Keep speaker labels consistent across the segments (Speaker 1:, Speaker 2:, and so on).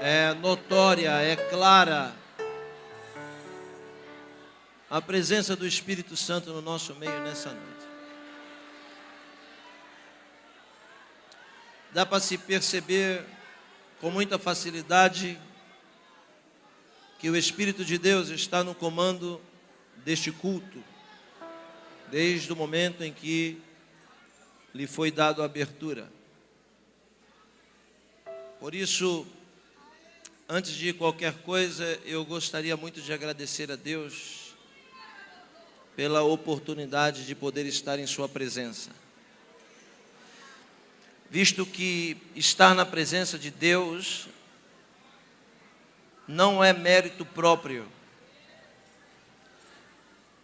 Speaker 1: É notória, é clara a presença do Espírito Santo no nosso meio nessa noite. Dá para se perceber com muita facilidade que o Espírito de Deus está no comando deste culto, desde o momento em que lhe foi dado a abertura. Por isso, antes de qualquer coisa, eu gostaria muito de agradecer a Deus pela oportunidade de poder estar em sua presença. Visto que estar na presença de Deus não é mérito próprio.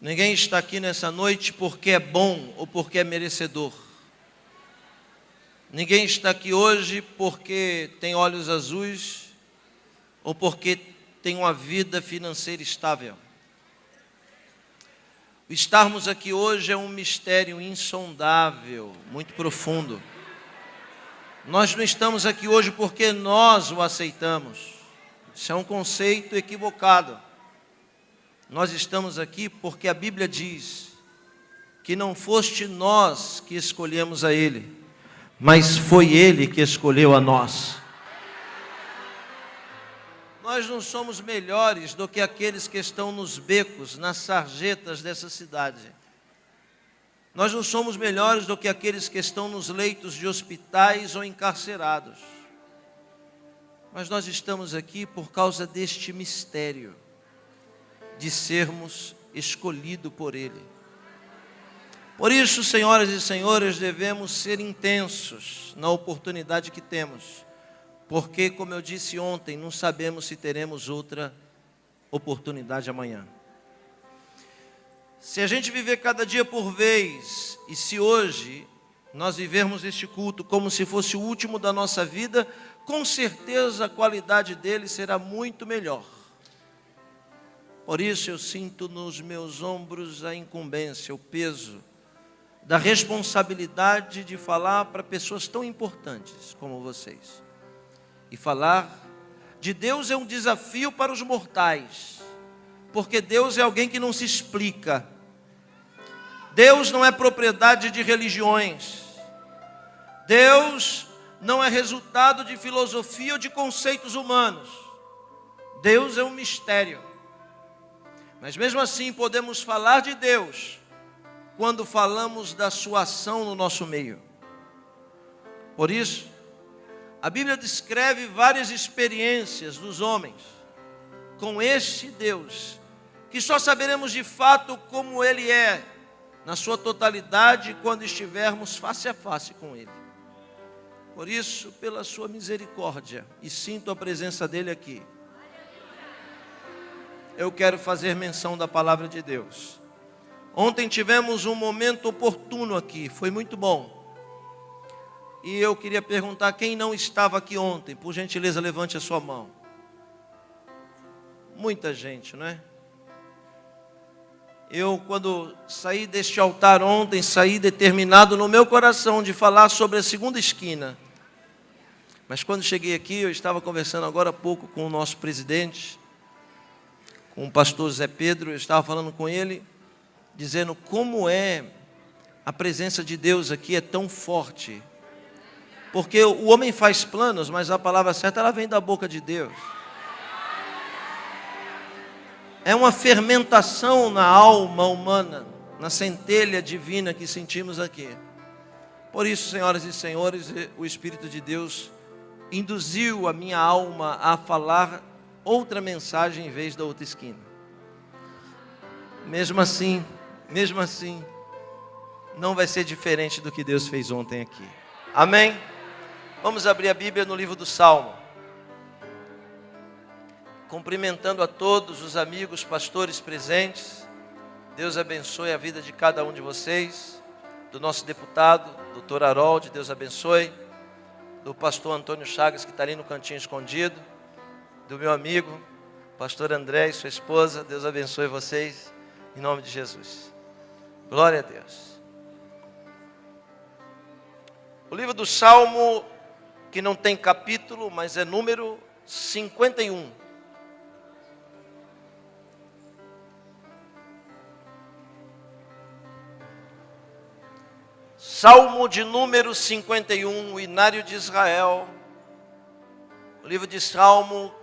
Speaker 1: Ninguém está aqui nessa noite porque é bom ou porque é merecedor. Ninguém está aqui hoje porque tem olhos azuis ou porque tem uma vida financeira estável. Estarmos aqui hoje é um mistério insondável, muito profundo. Nós não estamos aqui hoje porque nós o aceitamos. Isso é um conceito equivocado. Nós estamos aqui porque a Bíblia diz que não foste nós que escolhemos a Ele, mas foi Ele que escolheu a nós. Nós não somos melhores do que aqueles que estão nos becos, nas sarjetas dessa cidade. Nós não somos melhores do que aqueles que estão nos leitos de hospitais ou encarcerados. Mas nós estamos aqui por causa deste mistério de sermos escolhidos por Ele. Por isso, senhoras e senhores, devemos ser intensos na oportunidade que temos. Porque, como eu disse ontem, não sabemos se teremos outra oportunidade amanhã. Se a gente viver cada dia por vez, e se hoje nós vivermos este culto como se fosse o último da nossa vida, com certeza a qualidade dele será muito melhor. Por isso eu sinto nos meus ombros a incumbência, o peso da responsabilidade de falar para pessoas tão importantes como vocês. E falar de Deus é um desafio para os mortais, porque Deus é alguém que não se explica. Deus não é propriedade de religiões. Deus não é resultado de filosofia ou de conceitos humanos. Deus é um mistério. Mas mesmo assim podemos falar de Deus quando falamos da sua ação no nosso meio. Por isso, a Bíblia descreve várias experiências dos homens com este Deus, que só saberemos de fato como Ele é, na sua totalidade, quando estivermos face a face com Ele. Por isso, pela sua misericórdia, e sinto a presença dEle aqui, eu quero fazer menção da palavra de Deus. Ontem tivemos um momento oportuno aqui, foi muito bom. E eu queria perguntar, quem não estava aqui ontem, por gentileza levante a sua mão. Muita gente, não é? Eu, quando saí deste altar ontem, saí determinado no meu coração de falar sobre a segunda esquina. Mas quando cheguei aqui, eu estava conversando agora há pouco com o nosso presidente, com o pastor Zé Pedro, eu estava falando com ele, dizendo como é a presença de Deus aqui é tão forte. Porque o homem faz planos, mas a palavra certa ela vem da boca de Deus. É uma fermentação na alma humana, na centelha divina que sentimos aqui. Por isso, senhoras e senhores, o Espírito de Deus induziu a minha alma a falar outra mensagem em vez da outra esquina. Mesmo assim, não vai ser diferente do que Deus fez ontem aqui. Amém? Vamos abrir a Bíblia no livro do Salmo. Cumprimentando a todos os amigos pastores presentes. Deus abençoe a vida de cada um de vocês. Do nosso deputado, doutor Harold, Deus abençoe. Do pastor Antônio Chagas, que está ali no cantinho escondido. Do meu amigo, pastor André e sua esposa. Deus abençoe vocês, em nome de Jesus. Glória a Deus. O livro do Salmo, que não tem capítulo, mas é número, 51. Salmo de número 51, o Inário de Israel. O livro de Salmo,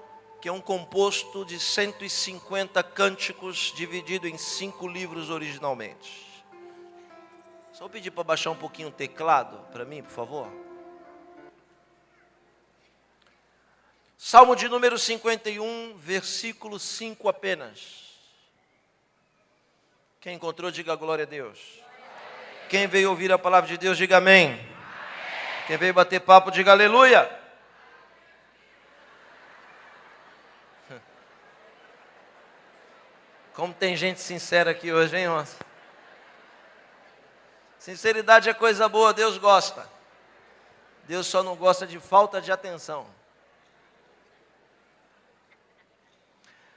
Speaker 1: que é um composto de 150 cânticos, dividido em 5 livros originalmente. Só pedir para baixar um pouquinho o teclado para mim, por favor. Salmo de número 51, versículo 5 apenas. Quem encontrou, diga glória a Deus. Quem veio ouvir a palavra de Deus, diga amém. Amém. Quem veio bater papo, diga aleluia. Como tem gente sincera aqui hoje, hein, irmãos? Sinceridade é coisa boa, Deus gosta. Deus só não gosta de falta de atenção.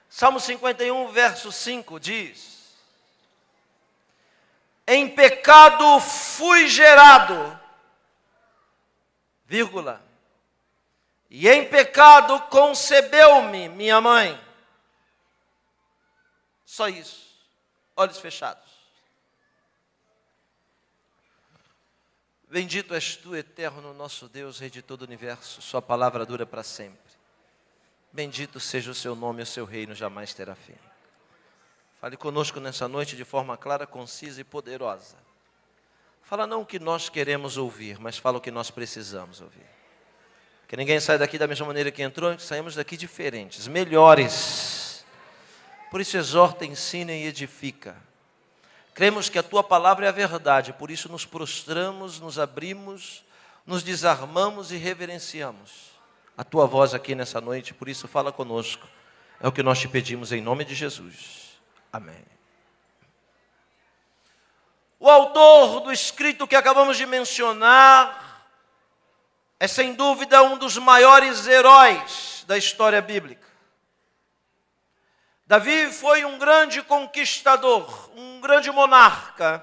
Speaker 1: Salmo 51, verso 5 diz: em pecado fui gerado, vírgula, e em pecado concebeu-me minha mãe. Só isso, olhos fechados. Bendito és tu, eterno nosso Deus, Rei de todo o universo, sua palavra dura para sempre. Bendito seja o seu nome, o seu reino jamais terá fim. Fale conosco nessa noite de forma clara, concisa e poderosa. Fala não o que nós queremos ouvir, mas fala o que nós precisamos ouvir. Que ninguém saia daqui da mesma maneira que entrou, que saímos daqui diferentes, melhores. Por isso exorta, ensina e edifica. Cremos que a tua palavra é a verdade, por isso nos prostramos, nos abrimos, nos desarmamos e reverenciamos a tua voz aqui nessa noite, por isso fala conosco. É o que nós te pedimos em nome de Jesus. Amém. O autor do escrito que acabamos de mencionar é sem dúvida um dos maiores heróis da história bíblica. Davi foi um grande conquistador, um grande monarca.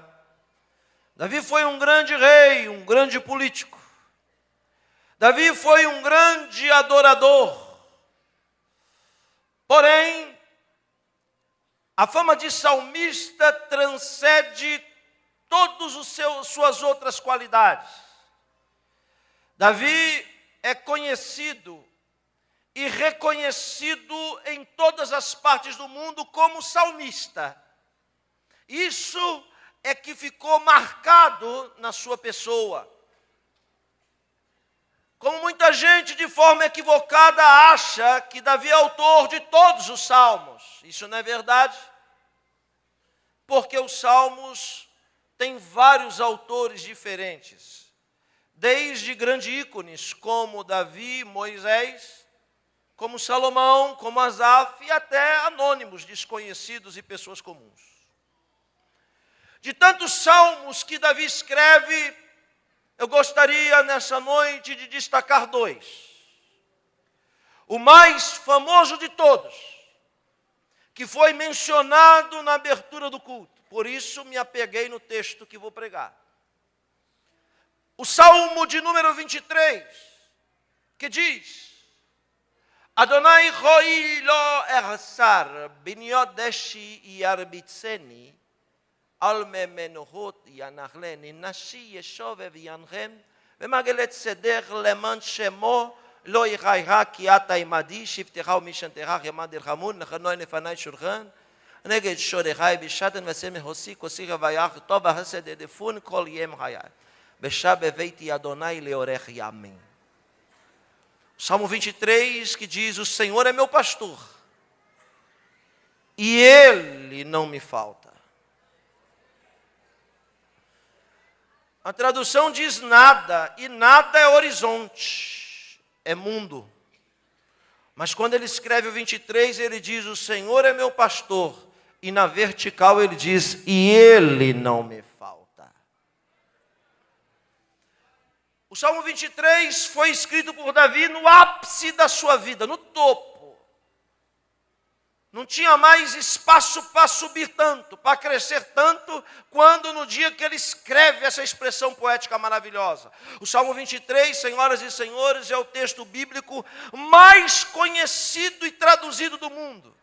Speaker 1: Davi foi um grande rei, um grande político. Davi foi um grande adorador. Porém, a fama de salmista transcende todas suas outras qualidades. Davi é conhecido e reconhecido em todas as partes do mundo como salmista. Isso é que ficou marcado na sua pessoa. Como muita gente, de forma equivocada, acha que Davi é autor de todos os salmos. Isso não é verdade, porque os salmos têm vários autores diferentes, desde grandes ícones como Davi, Moisés, como Salomão, como Asaf, e até anônimos, desconhecidos e pessoas comuns. De tantos salmos que Davi escreve, eu gostaria nessa noite de destacar 2. O mais famoso de todos, que foi mencionado na abertura do culto. Por isso me apeguei no texto que vou pregar. O Salmo de número 23, que diz: Adonai roi lo ersar, binyodeshi yarbitzeni, Alme menohot yanachleni, nashi yeshove v'yanchem, v'magelet seder leman shemo, lo yichayha ki ata imadi, shivtecha u'mishantecha yamad irhamun, nechanoi nefanai shulchan, neged shorechai v'shaten v'sem hosi kosi v'ayach tov v'hased edefun kol yem hayai, v'shah beveiti Adonai leorech yamin. Salmo 23 que diz: o Senhor é meu pastor, e Ele não me falta. A tradução diz nada, e nada é horizonte, é mundo. Mas quando ele escreve o 23, ele diz: o Senhor é meu pastor, e na vertical ele diz: e Ele não me falta. O Salmo 23 foi escrito por Davi no ápice da sua vida, no Não tinha mais espaço para subir tanto, para crescer tanto, quando no dia que ele escreve essa expressão poética maravilhosa. O Salmo 23, senhoras e senhores, é o texto bíblico mais conhecido e traduzido do mundo.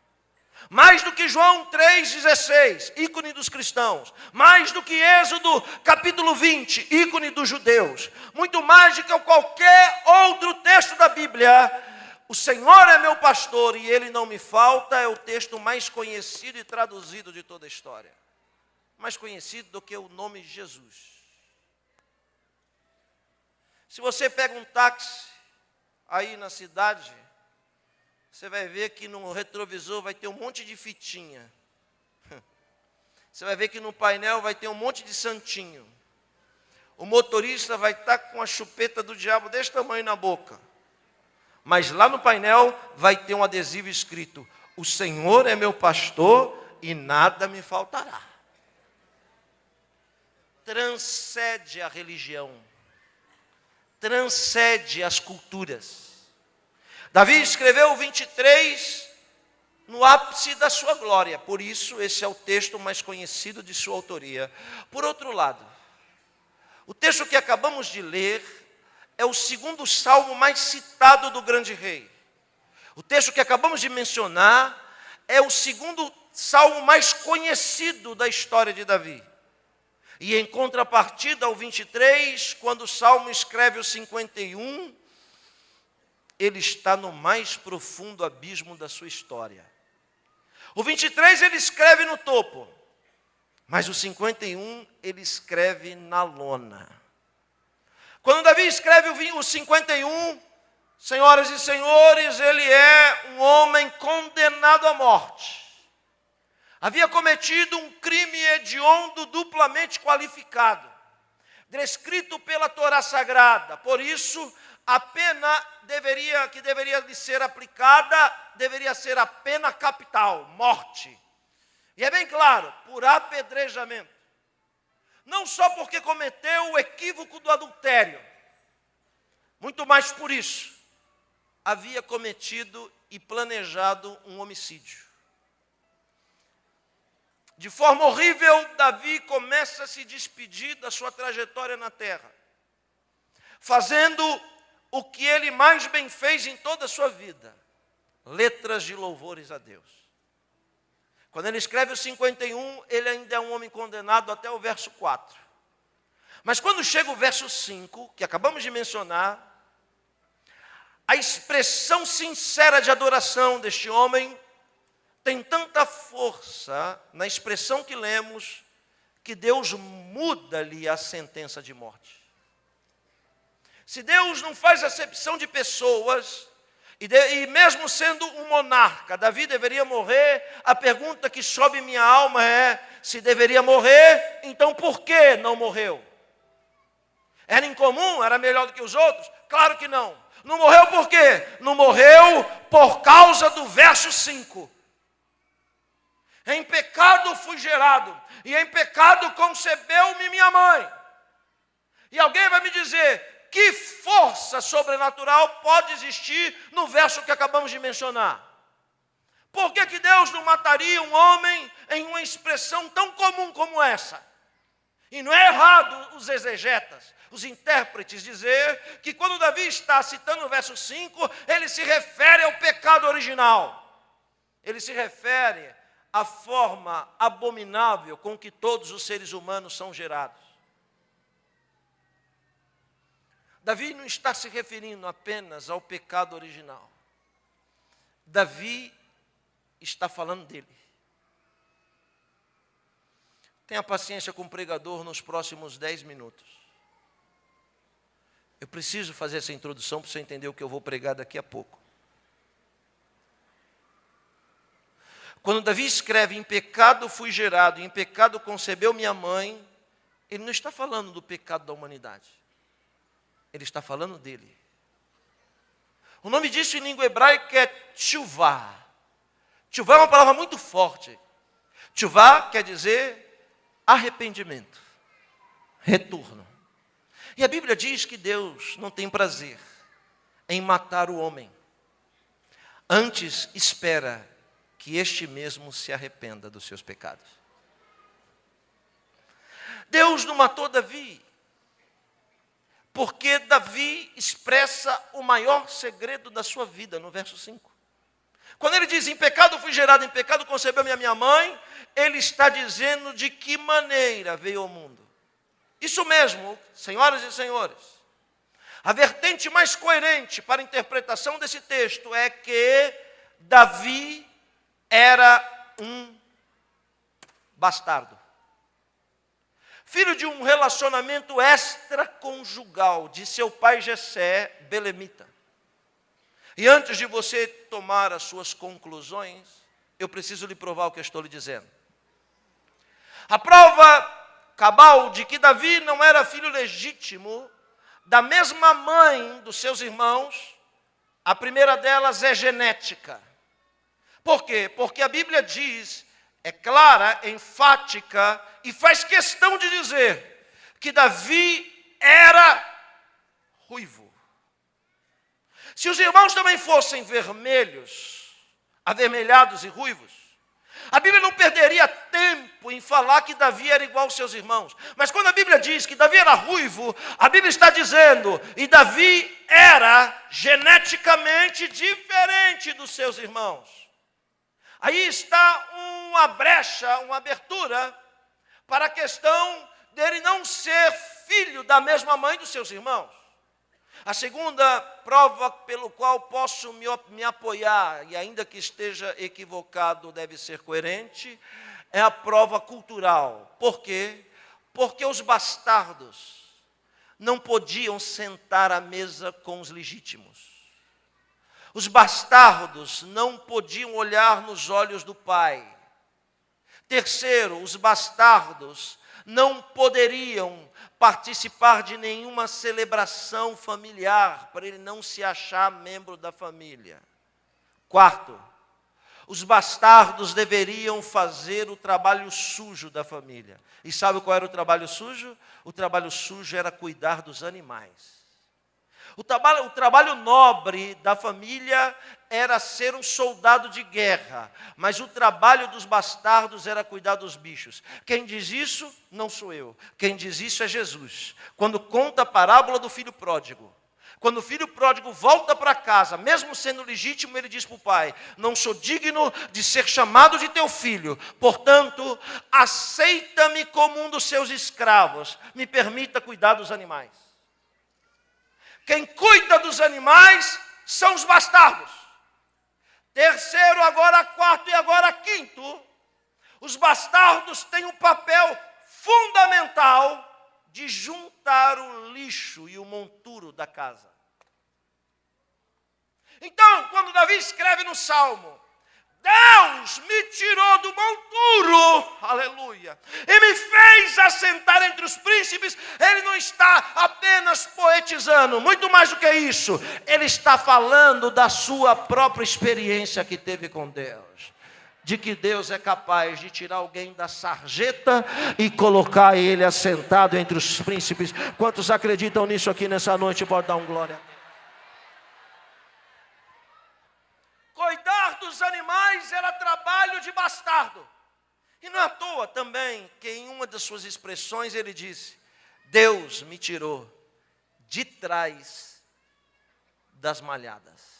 Speaker 1: Mais do que João 3,16, ícone dos cristãos. Mais do que Êxodo capítulo 20, ícone dos judeus. Muito mais do que qualquer outro texto da Bíblia. O Senhor é meu pastor e Ele não me falta, é o texto mais conhecido e traduzido de toda a história. Mais conhecido do que o nome Jesus. Se você pega um táxi aí na cidade, você vai ver que no retrovisor vai ter um monte de fitinha. Você vai ver que no painel vai ter um monte de santinho. O motorista vai estar com a chupeta do diabo desse tamanho na boca. Mas lá no painel vai ter um adesivo escrito: o Senhor é meu pastor e nada me faltará. Transcende a religião. Transcende as culturas. Davi escreveu o 23 no ápice da sua glória. Por isso, esse é o texto mais conhecido de sua autoria. Por outro lado, o texto que acabamos de ler é o segundo salmo mais citado do grande rei. O texto que acabamos de mencionar é o segundo salmo mais conhecido da história de Davi. E em contrapartida ao 23, quando o salmo escreve o 51, ele está no mais profundo abismo da sua história. O 23 ele escreve no topo, mas o 51 ele escreve na lona. Quando Davi escreve o 51, senhoras e senhores, ele é um homem condenado à morte. Havia cometido um crime hediondo duplamente qualificado, descrito pela Torá Sagrada. Por isso, a pena que deveria lhe ser aplicada, deveria ser a pena capital, morte. E é bem claro, por apedrejamento. Não só porque cometeu o equívoco do adultério, muito mais por isso, havia cometido e planejado um homicídio. De forma horrível, Davi começa a se despedir da sua trajetória na terra, fazendo o que ele mais bem fez em toda a sua vida, letras de louvores a Deus. Quando ele escreve o 51, ele ainda é um homem condenado até o verso 4. Mas quando chega o verso 5, que acabamos de mencionar, a expressão sincera de adoração deste homem tem tanta força na expressão que lemos, que Deus muda-lhe a sentença de morte. Se Deus não faz acepção de pessoas, e mesmo sendo um monarca, Davi deveria morrer, a pergunta que sobe em minha alma é: se deveria morrer, então por que não morreu? Era incomum? Era melhor do que os outros? Claro que não. Não morreu por quê? Não morreu por causa do verso 5. Em pecado fui gerado, e em pecado concebeu-me minha mãe. E alguém vai me dizer: que força sobrenatural pode existir no verso que acabamos de mencionar? Por que Deus não mataria um homem em uma expressão tão comum como essa? E não é errado os exegetas, os intérpretes, dizer que quando Davi está citando o verso 5, ele se refere ao pecado original. Ele se refere à forma abominável com que todos os seres humanos são gerados. Davi não está se referindo apenas ao pecado original. Davi está falando dele. Tenha paciência com o pregador nos próximos 10 minutos. Eu preciso fazer essa introdução para você entender o que eu vou pregar daqui a pouco. Quando Davi escreve: em pecado fui gerado, em pecado concebeu minha mãe, ele não está falando do pecado da humanidade. Ele está falando dele. O nome disso em língua hebraica é tshuvá. Tshuvá é uma palavra muito forte. Tshuvá quer dizer arrependimento, retorno. E a Bíblia diz que Deus não tem prazer em matar o homem. Antes espera que este mesmo se arrependa dos seus pecados. Deus não matou Davi, porque Davi expressa o maior segredo da sua vida, no verso 5. Quando ele diz, em pecado fui gerado, em pecado concebeu-me a minha mãe, ele está dizendo de que maneira veio ao mundo. Isso mesmo, senhoras e senhores, a vertente mais coerente para a interpretação desse texto é que Davi era um bastardo. Filho de um relacionamento extraconjugal de seu pai Jessé, belemita. E antes de você tomar as suas conclusões, eu preciso lhe provar o que eu estou lhe dizendo. A prova cabal de que Davi não era filho legítimo da mesma mãe dos seus irmãos, a primeira delas é genética. Por quê? Porque a Bíblia diz, é clara, enfática, e faz questão de dizer que Davi era ruivo. Se os irmãos também fossem vermelhos, avermelhados e ruivos, a Bíblia não perderia tempo em falar que Davi era igual aos seus irmãos. Mas quando a Bíblia diz que Davi era ruivo, a Bíblia está dizendo, e Davi era geneticamente diferente dos seus irmãos. Aí está uma brecha, uma abertura para a questão dele não ser filho da mesma mãe dos seus irmãos. A segunda prova pelo qual posso me apoiar, e ainda que esteja equivocado, deve ser coerente, é a prova cultural. Por quê? Porque os bastardos não podiam sentar à mesa com os legítimos. Os bastardos não podiam olhar nos olhos do pai. Terceiro, os bastardos não poderiam participar de nenhuma celebração familiar, para ele não se achar membro da família. Quarto, os bastardos deveriam fazer o trabalho sujo da família. E sabe qual era o trabalho sujo? O trabalho sujo era cuidar dos animais. O trabalho nobre da família era ser um soldado de guerra, mas o trabalho dos bastardos era cuidar dos bichos. Quem diz isso não sou eu, quem diz isso é Jesus. Quando conta a parábola do filho pródigo, quando o filho pródigo volta para casa, mesmo sendo legítimo, ele diz para o pai, não sou digno de ser chamado de teu filho, portanto, aceita-me como um dos seus escravos, me permita cuidar dos animais. Quem cuida dos animais são os bastardos. Terceiro, agora quarto e agora quinto. Os bastardos têm um papel fundamental de juntar o lixo e o monturo da casa. Então, quando Davi escreve no Salmo, Deus me tirou do monturo, aleluia, e me fez assentar entre os príncipes. Ele não está apenas poetizando, muito mais do que isso, ele está falando da sua própria experiência que teve com Deus, de que Deus é capaz de tirar alguém da sarjeta e colocar ele assentado entre os príncipes. Quantos acreditam nisso aqui nessa noite? Pode dar um glória a Deus. Cuidar dos animais era trabalho de bastardo. E não é à toa também que em uma das suas expressões ele disse, Deus me tirou de trás das malhadas.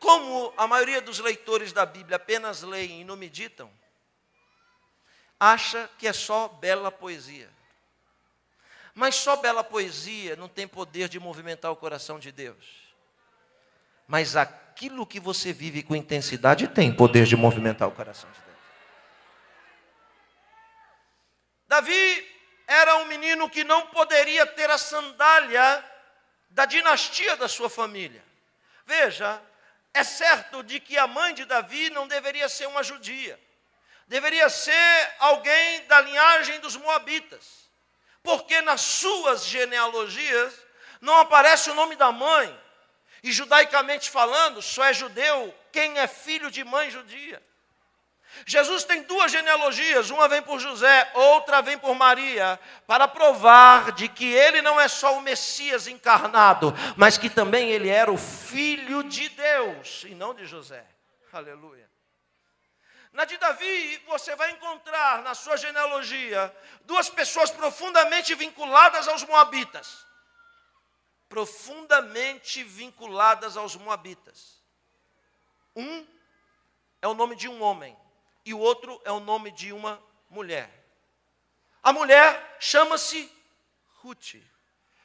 Speaker 1: Como a maioria dos leitores da Bíblia apenas leem e não meditam, acha que é só bela poesia. Mas só bela poesia não tem poder de movimentar o coração de Deus. Mas aquilo que você vive com intensidade tem poder de movimentar o coração de Deus. Davi era um menino que não poderia ter a sandália da dinastia da sua família. Veja, é certo de que a mãe de Davi não deveria ser uma judia. Deveria ser alguém da linhagem dos moabitas. Porque nas suas genealogias não aparece o nome da mãe. E judaicamente falando, só é judeu quem é filho de mãe judia. Jesus tem duas genealogias, uma vem por José, outra vem por Maria, para provar de que ele não é só o Messias encarnado, mas que também ele era o Filho de Deus, e não de José. Aleluia. Na de Davi, você vai encontrar na sua genealogia duas pessoas profundamente vinculadas aos moabitas. Profundamente vinculadas aos moabitas. Um é o nome de um homem e o outro é o nome de uma mulher. A mulher chama-se Ruth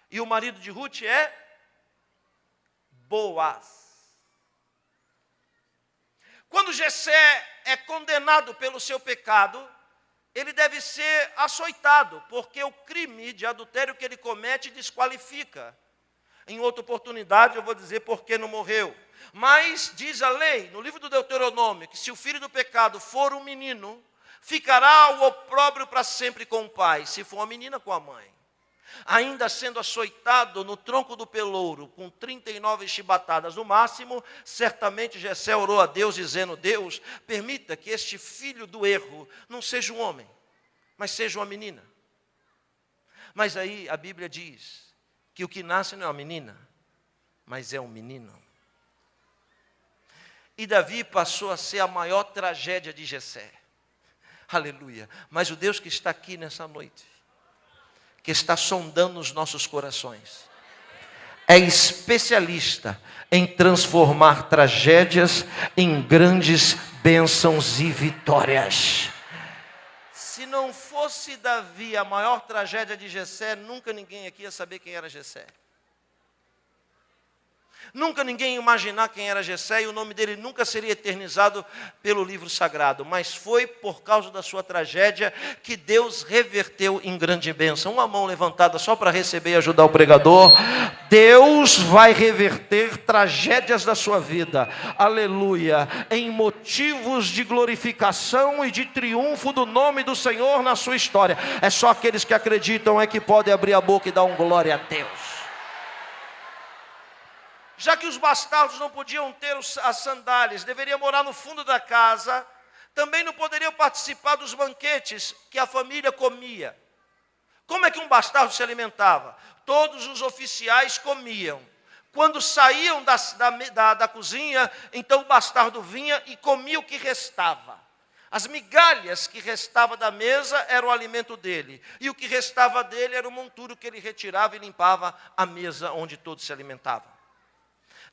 Speaker 1: e o marido de Ruth é Boaz. Quando Jessé é condenado pelo seu pecado, ele deve ser açoitado, porque o crime de adultério que ele comete desqualifica. Em outra oportunidade eu vou dizer por que não morreu. Mas diz a lei, no livro do Deuteronômio, que se o filho do pecado for um menino, ficará o opróbrio para sempre com o pai, se for uma menina com a mãe. Ainda sendo açoitado no tronco do pelouro, com 39 chibatadas no máximo, certamente Jessé orou a Deus, dizendo: Deus, permita que este filho do erro não seja um homem, mas seja uma menina. Mas aí a Bíblia diz que o que nasce não é uma menina, mas é um menino. E Davi passou a ser a maior tragédia de Jessé. Aleluia. Mas o Deus que está aqui nessa noite, que está sondando os nossos corações, é especialista em transformar tragédias em grandes bênçãos e vitórias. Se não fosse Davi a maior tragédia de Jessé, nunca ninguém aqui ia saber quem era Jessé. Nunca ninguém ia imaginar quem era Jessé e o nome dele nunca seria eternizado pelo livro sagrado. Mas foi por causa da sua tragédia que Deus reverteu em grande bênção. Uma mão levantada só para receber e ajudar o pregador. Deus vai reverter tragédias da sua vida. Aleluia. Em motivos de glorificação e de triunfo do nome do Senhor na sua história. É só aqueles que acreditam é que podem abrir a boca e dar um glória a Deus. Já que os bastardos não podiam ter as sandálias, deveriam morar no fundo da casa, também não poderiam participar dos banquetes que a família comia. Como é que um bastardo se alimentava? Todos os oficiais comiam. Quando saíam da cozinha, então o bastardo vinha e comia o que restava. As migalhas que restava da mesa era o alimento dele. E o que restava dele era o monturo que ele retirava e limpava a mesa onde todos se alimentavam.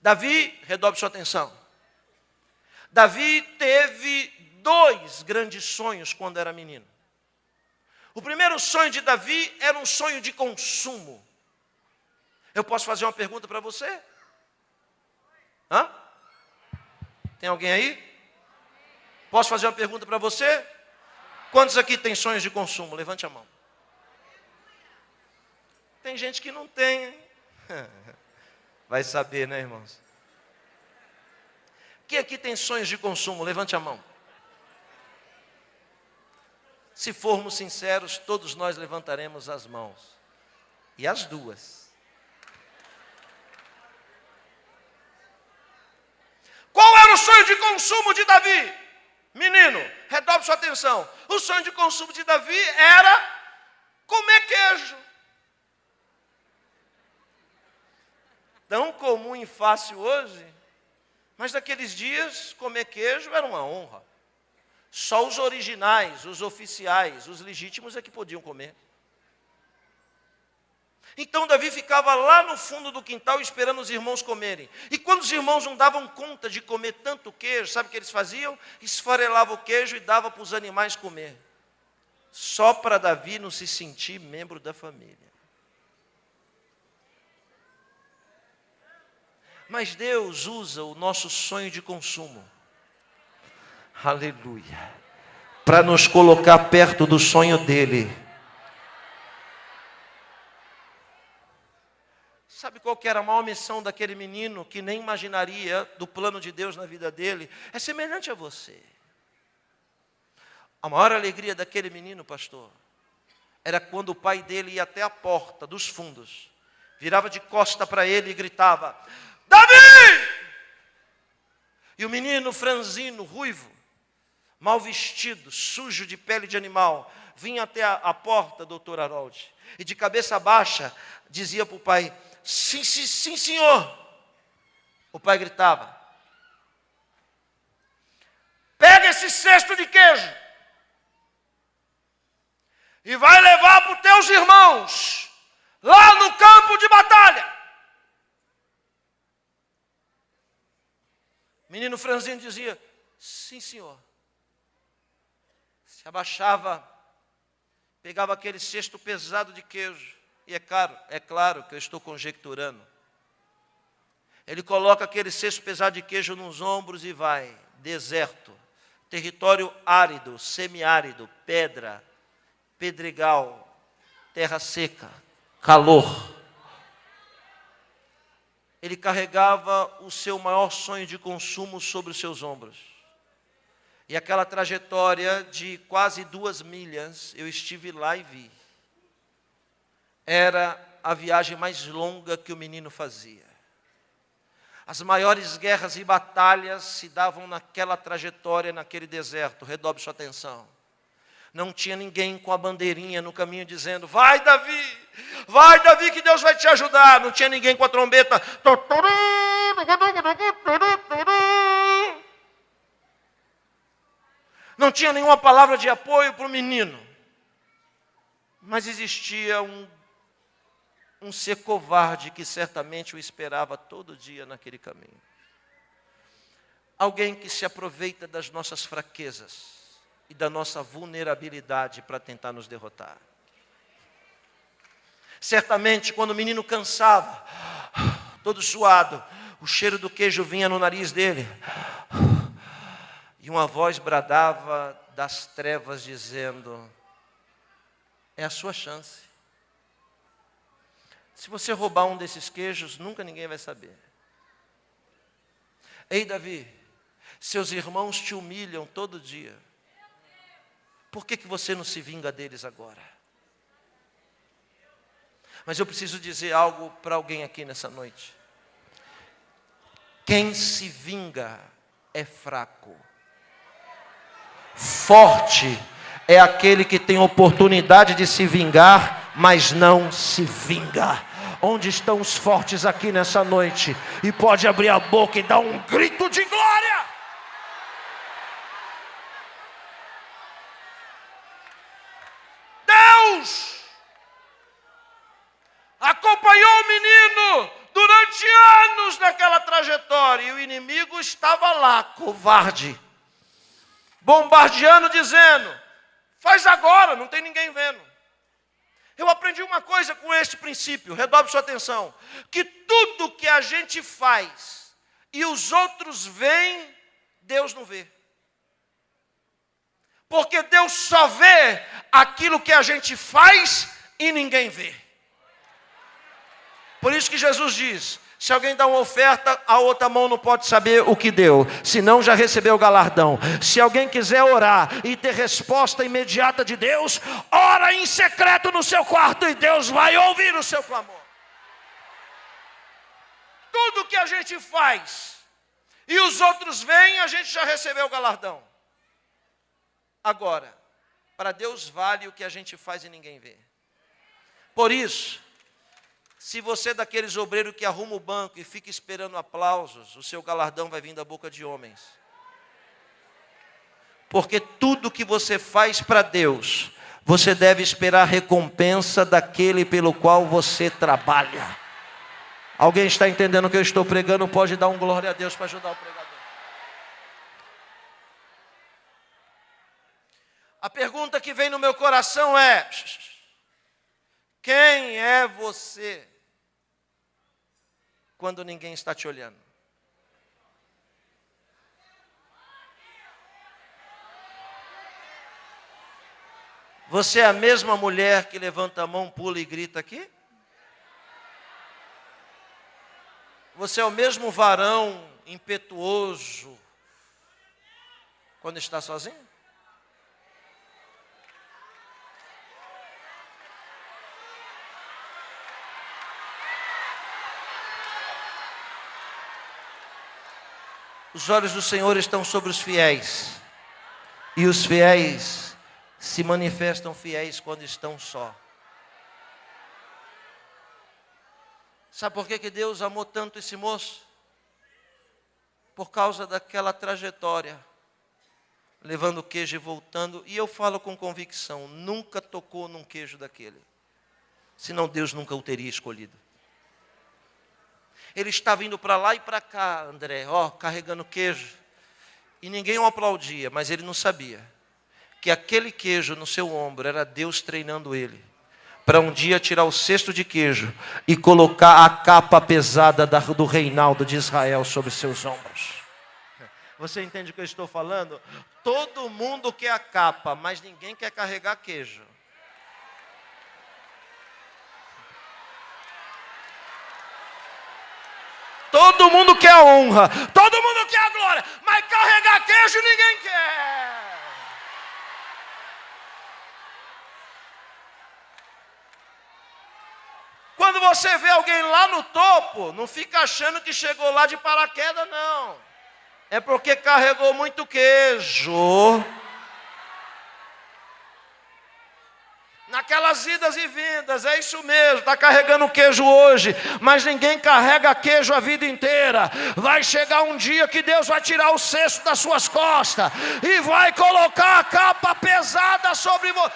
Speaker 1: Davi, redobre sua atenção. Davi teve 2 grandes sonhos quando era menino. O primeiro sonho de Davi era um sonho de consumo. Eu posso fazer uma pergunta para você? Hã? Tem alguém aí? Posso fazer uma pergunta para você? Quantos aqui têm sonhos de consumo? Levante a mão. Tem gente que não tem, hein? Vai saber, né, irmãos? Quem aqui tem sonhos de consumo? Levante a mão. Se formos sinceros, todos nós levantaremos as mãos. E as duas. Qual era o sonho de consumo de Davi? Menino, redobre sua atenção. O sonho de consumo de Davi era comer queijo. Tão comum e fácil hoje, mas naqueles dias comer queijo era uma honra. Só os originais, os oficiais, os legítimos é que podiam comer. Então Davi ficava lá no fundo do quintal esperando os irmãos comerem. E quando os irmãos não davam conta de comer tanto queijo, sabe o que eles faziam? Esfarelavam o queijo e davam para os animais comer. Só para Davi não se sentir membro da família. Mas Deus usa o nosso sonho de consumo, aleluia, para nos colocar perto do sonho dele. Sabe qual que era a maior missão daquele menino que nem imaginaria do plano de Deus na vida dele? É semelhante a você. A maior alegria daquele menino, pastor, era quando o pai dele ia até a porta dos fundos, virava de costa para ele e gritava: Davi! E o menino franzino, ruivo, mal vestido, sujo de pele de animal, vinha até a porta, doutor Harold, e de cabeça baixa dizia para o pai: sim, sim, sim, senhor. O pai gritava: pega esse cesto de queijo e vai levar para os teus irmãos lá no campo de batalha. O menino franzino dizia: sim, senhor. Se abaixava, pegava aquele cesto pesado de queijo, e é claro que eu estou conjecturando. Ele coloca aquele cesto pesado de queijo nos ombros e vai. Deserto, território árido, semiárido, pedra, pedregal, terra seca, calor. Ele carregava o seu maior sonho de consumo sobre os seus ombros. E aquela trajetória de quase 2 milhas, eu estive lá e vi. Era a viagem mais longa que o menino fazia. As maiores guerras e batalhas se davam naquela trajetória, naquele deserto. Redobre sua atenção. Não tinha ninguém com a bandeirinha no caminho dizendo: vai Davi que Deus vai te ajudar. Não tinha ninguém com a trombeta. Não tinha nenhuma palavra de apoio para o menino. Mas existia um ser covarde que certamente o esperava todo dia naquele caminho. Alguém que se aproveita das nossas fraquezas e da nossa vulnerabilidade para tentar nos derrotar. Certamente, quando o menino cansava, todo suado, o cheiro do queijo vinha no nariz dele, e uma voz bradava das trevas dizendo: é a sua chance. Se você roubar um desses queijos, nunca ninguém vai saber. Ei, Davi, seus irmãos te humilham todo dia. Por que você não se vinga deles agora? Mas eu preciso dizer algo para alguém aqui nessa noite. Quem se vinga é fraco. Forte é aquele que tem oportunidade de se vingar, mas não se vinga. Onde estão os fortes aqui nessa noite? E pode abrir a boca e dar um grito de glória. Deus acompanhou o menino durante anos naquela trajetória. E o inimigo estava lá, covarde, bombardeando, dizendo: faz agora, não tem ninguém vendo. Eu aprendi uma coisa com este princípio, redobre sua atenção, que tudo que a gente faz e os outros veem, Deus não vê. Porque Deus só vê aquilo que a gente faz e ninguém vê. Por isso que Jesus diz: se alguém dá uma oferta, a outra mão não pode saber o que deu, senão já recebeu o galardão. Se alguém quiser orar e ter resposta imediata de Deus, ora em secreto no seu quarto e Deus vai ouvir o seu clamor. Tudo que a gente faz e os outros veem, a gente já recebeu o galardão. Agora, para Deus vale o que a gente faz e ninguém vê. Por isso, se você é daqueles obreiros que arruma o banco e fica esperando aplausos, o seu galardão vai vir da boca de homens. Porque tudo que você faz para Deus, você deve esperar recompensa daquele pelo qual você trabalha. Alguém está entendendo o que eu estou pregando? Pode dar um glória a Deus para ajudar o pregador. A pergunta que vem no meu coração é: quem é você quando ninguém está te olhando? Você é a mesma mulher que levanta a mão, pula e grita aqui? Você é o mesmo varão impetuoso quando está sozinho? Os olhos do Senhor estão sobre os fiéis E os fiéis se manifestam fiéis quando estão só. Sabe por que Deus amou tanto esse moço? Por causa daquela trajetória, levando o queijo e voltando. E eu falo com convicção, nunca tocou num queijo daquele. Senão Deus nunca o teria escolhido. Ele estava indo para lá e para cá, André, carregando queijo. E ninguém o aplaudia, mas ele não sabia que aquele queijo no seu ombro era Deus treinando ele para um dia tirar o cesto de queijo e colocar a capa pesada do reinado de Israel sobre seus ombros. Você entende o que eu estou falando? Todo mundo quer a capa, mas ninguém quer carregar queijo. Todo mundo quer a honra, todo mundo quer a glória, mas carregar queijo ninguém quer. Quando você vê alguém lá no topo, não fica achando que chegou lá de paraquedas, não. É porque carregou muito queijo. Naquelas idas e vindas, é isso mesmo, está carregando queijo hoje, mas ninguém carrega queijo a vida inteira. Vai chegar um dia que Deus vai tirar o cesto das suas costas e vai colocar a capa pesada sobre você.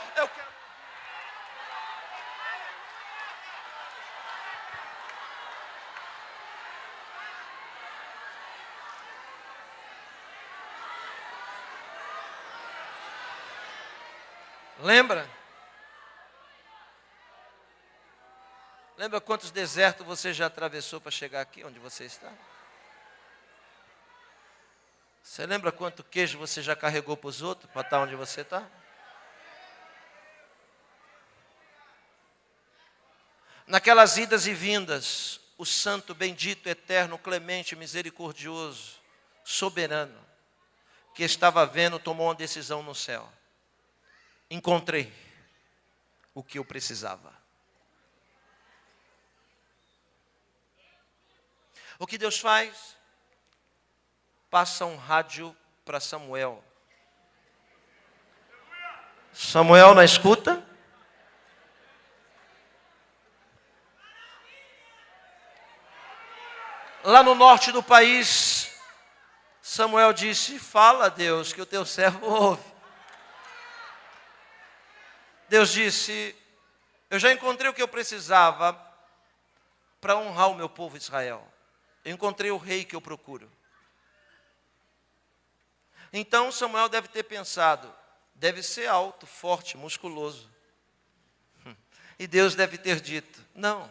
Speaker 1: Lembra? Lembra quantos desertos você já atravessou para chegar aqui onde você está? Você lembra quanto queijo você já carregou para os outros, para estar onde você está? Naquelas idas e vindas, o santo, bendito, eterno, clemente, misericordioso, soberano, que estava vendo, tomou uma decisão no céu. Encontrei o que eu precisava. O que Deus faz? Passa um rádio para Samuel. Samuel na escuta. Lá no norte do país, Samuel disse: fala, Deus, que o teu servo ouve. Deus disse: eu já encontrei o que eu precisava para honrar o meu povo Israel. Eu encontrei o rei que eu procuro. Então Samuel deve ter pensado, deve ser alto, forte, musculoso. E Deus deve ter dito, não,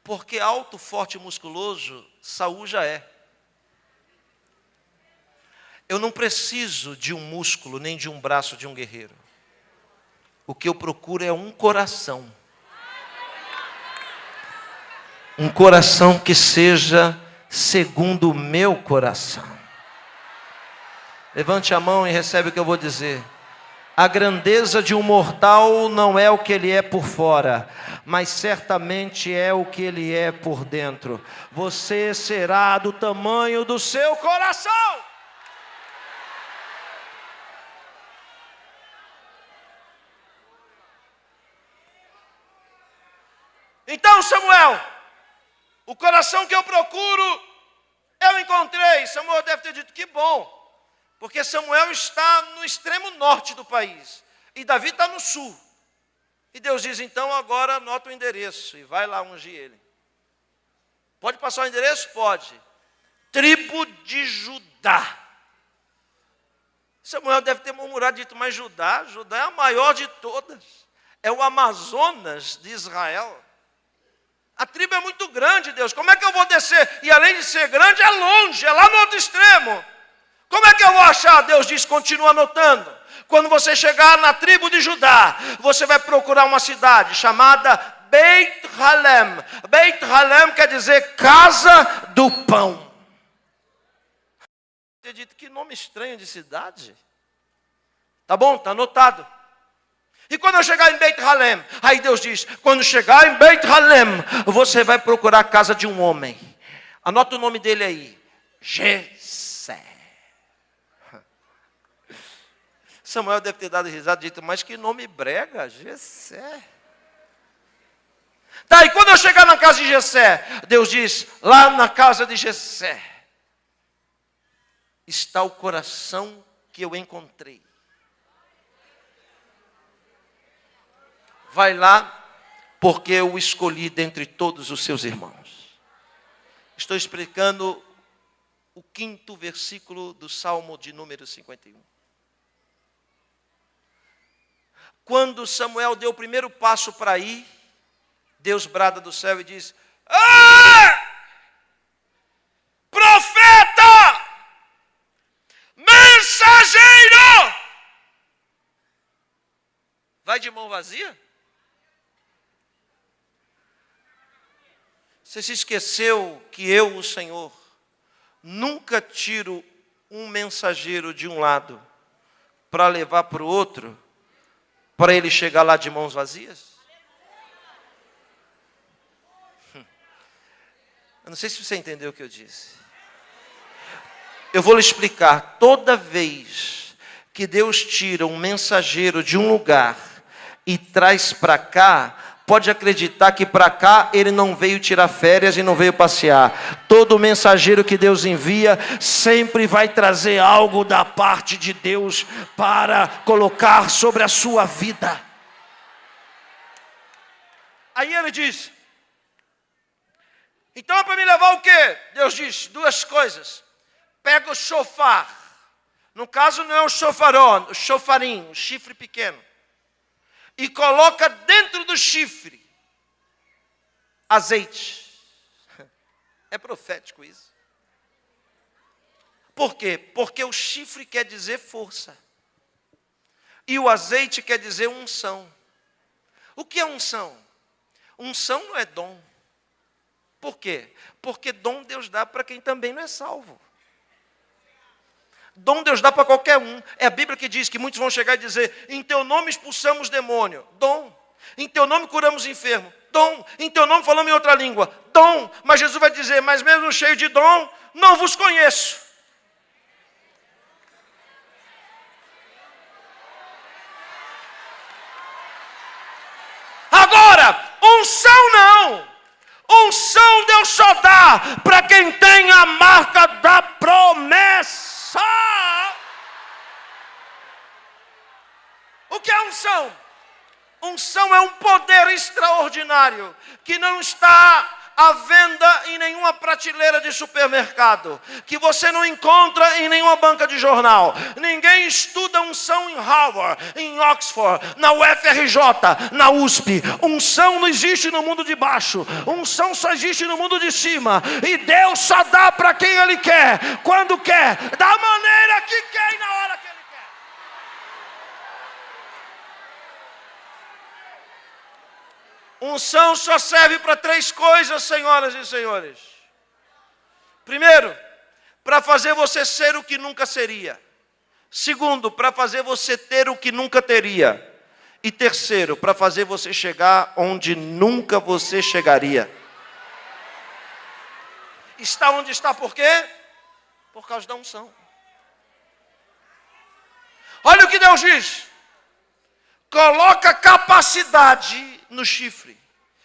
Speaker 1: porque alto, forte e musculoso, Saul já é. Eu não preciso de um músculo, nem de um braço de um guerreiro. O que eu procuro é um coração. Um coração que seja segundo o meu coração. Levante a mão e recebe o que eu vou dizer. A grandeza de um mortal não é o que ele é por fora, mas certamente é o que ele é por dentro. Você será do tamanho do seu coração. Então, Samuel, o coração que eu procuro, eu encontrei. Samuel deve ter dito, que bom, porque Samuel está no extremo norte do país, e Davi está no sul. E Deus diz, então, agora anota o endereço, e vai lá ungir ele. Pode passar o endereço? Pode. Tribo de Judá. Samuel deve ter murmurado, dito, mas Judá é a maior de todas. É o Amazonas de Israel. A tribo é muito grande, Deus. Como é que eu vou descer? E além de ser grande, é longe, é lá no outro extremo. Como é que eu vou achar? Deus diz, continua anotando. Quando você chegar na tribo de Judá, você vai procurar uma cidade chamada Beit Halem. Beit Halem quer dizer casa do pão. Eu dito, que nome estranho de cidade. Tá bom, tá anotado. E quando eu chegar em Beit Halem, aí Deus diz, quando chegar em Beit Halem, você vai procurar a casa de um homem. Anota o nome dele aí. Jessé. Samuel deve ter dado risada e dito, mas que nome brega, Jessé. Tá, e quando eu chegar na casa de Jessé, Deus diz, lá na casa de Jessé, está o coração que eu encontrei. Vai lá, porque eu o escolhi dentre todos os seus irmãos. Estou explicando o 5º versículo do Salmo de número 51. Quando Samuel deu o primeiro passo para ir, Deus brada do céu e diz, profeta, mensageiro, vai de mão vazia? Você se esqueceu que eu, o Senhor, nunca tiro um mensageiro de um lado para levar para o outro, para ele chegar lá de mãos vazias? Eu não sei se você entendeu o que eu disse. Eu vou lhe explicar. Toda vez que Deus tira um mensageiro de um lugar e traz para cá, pode acreditar que para cá ele não veio tirar férias e não veio passear. Todo mensageiro que Deus envia sempre vai trazer algo da parte de Deus para colocar sobre a sua vida. Aí ele diz, então é para me levar o quê? Deus diz, 2 coisas. Pega o chofar. No caso não é o chofaró, o chofarim, o chifre pequeno. E coloca dentro do chifre azeite. É profético isso. Por quê? Porque o chifre quer dizer força. E o azeite quer dizer unção. O que é unção? Unção não é dom. Por quê? Porque dom Deus dá para quem também não é salvo. Dom Deus dá para qualquer um. É a Bíblia que diz que muitos vão chegar e dizer, em teu nome expulsamos demônio. Dom. Em teu nome curamos enfermo. Dom. Em teu nome falamos em outra língua. Dom. Mas Jesus vai dizer, mas mesmo cheio de dom, não vos conheço. Agora, unção não. Unção Deus só dá para quem tem a marca da promessa. O que é unção? Unção é um poder extraordinário que não está à venda em nenhuma prateleira de supermercado, que você não encontra em nenhuma banca de jornal. Ninguém estuda unção em Harvard, em Oxford, na UFRJ, na USP. Unção não existe no mundo de baixo. Unção só existe no mundo de cima. E Deus só dá para quem Ele quer, quando quer, da maneira que quer e na hora que Ele quer. Unção só serve para 3 coisas, senhoras e senhores. Primeiro, para fazer você ser o que nunca seria. Segundo, para fazer você ter o que nunca teria. E terceiro, para fazer você chegar onde nunca você chegaria. Está onde está por quê? Por causa da unção. Olha o que Deus diz. Coloca capacidade no chifre.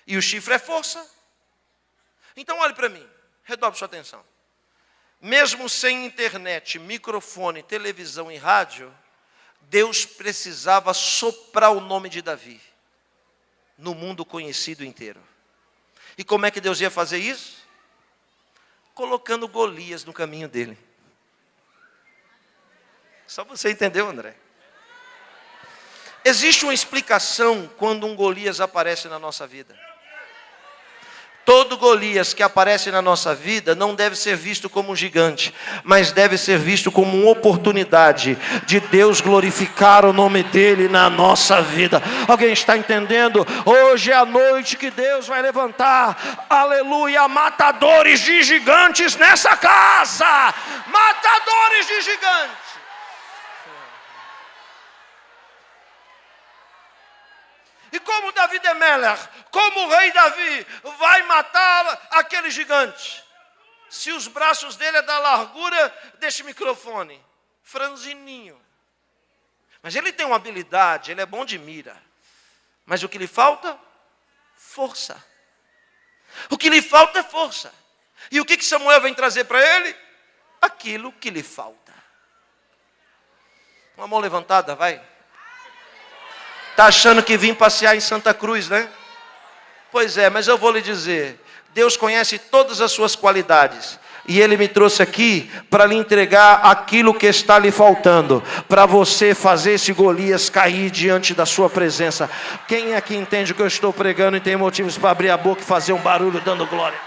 Speaker 1: E o chifre é força. Então olhe para mim. Redobre sua atenção. Mesmo sem internet, microfone, televisão e rádio, Deus precisava soprar o nome de Davi no mundo conhecido inteiro. E como é que Deus ia fazer isso? Colocando Golias no caminho dele. Só você entendeu, André? Existe uma explicação quando um Golias aparece na nossa vida. Todo Golias que aparece na nossa vida não deve ser visto como um gigante, mas deve ser visto como uma oportunidade de Deus glorificar o nome dele na nossa vida. Alguém está entendendo? Hoje é a noite que Deus vai levantar, aleluia, matadores de gigantes nessa casa. Matadores de gigantes. E como Davi de Meller, como o rei Davi vai matar aquele gigante? Se os braços dele é da largura deste microfone, franzininho. Mas ele tem uma habilidade, ele é bom de mira. Mas o que lhe falta? Força. O que lhe falta é força. E o que Samuel vem trazer para ele? Aquilo que lhe falta. Uma mão levantada, vai. Está achando que vim passear em Santa Cruz, né? Pois é, mas eu vou lhe dizer. Deus conhece todas as suas qualidades. E Ele me trouxe aqui para lhe entregar aquilo que está lhe faltando. Para você fazer esse Golias cair diante da sua presença. Quem aqui entende o que eu estou pregando e tem motivos para abrir a boca e fazer um barulho dando glória?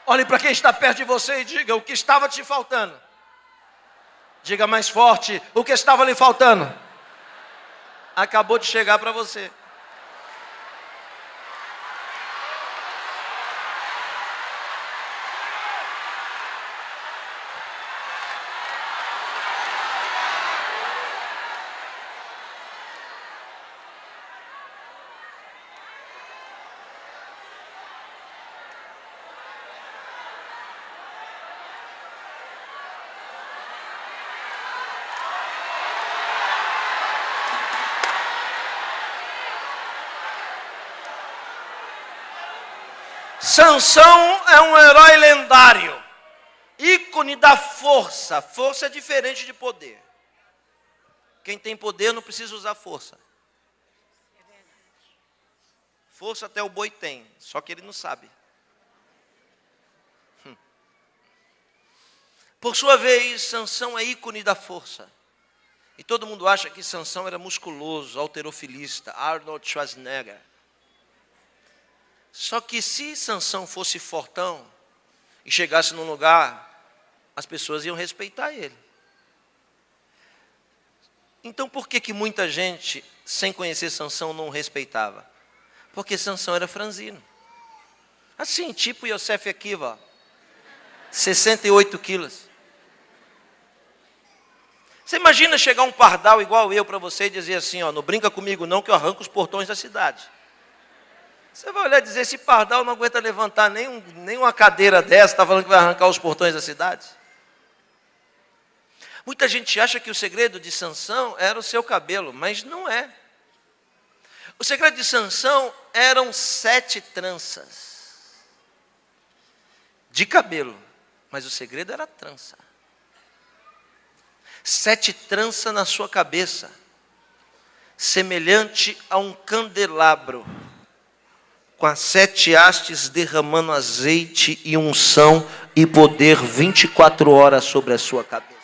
Speaker 1: Olhe para quem está perto de você e diga o que estava te faltando. Diga mais forte, o que estava lhe faltando? Acabou de chegar para você. Sansão é um herói lendário, ícone da força. Força é diferente de poder. Quem tem poder não precisa usar força. Força até o boi tem, só que ele não sabe. Por sua vez, Sansão é ícone da força. E todo mundo acha que Sansão era musculoso, halterofilista, Arnold Schwarzenegger. Só que se Sansão fosse fortão e chegasse num lugar, as pessoas iam respeitar ele. Então por que muita gente, sem conhecer Sansão, não o respeitava? Porque Sansão era franzino. Assim, tipo Yosef Akiva, 68 quilos. Você imagina chegar um pardal igual eu para você e dizer assim, ó, não brinca comigo não que eu arranco os portões da cidade. Você vai olhar e dizer, esse pardal não aguenta levantar nem uma cadeira dessa, está falando que vai arrancar os portões da cidade? Muita gente acha que o segredo de Sansão era o seu cabelo, mas não é. O segredo de Sansão eram 7 tranças de cabelo, mas o segredo era a trança. 7 tranças na sua cabeça, semelhante a um candelabro, com as 7 hastes derramando azeite e unção e poder 24 horas sobre a sua cabeça.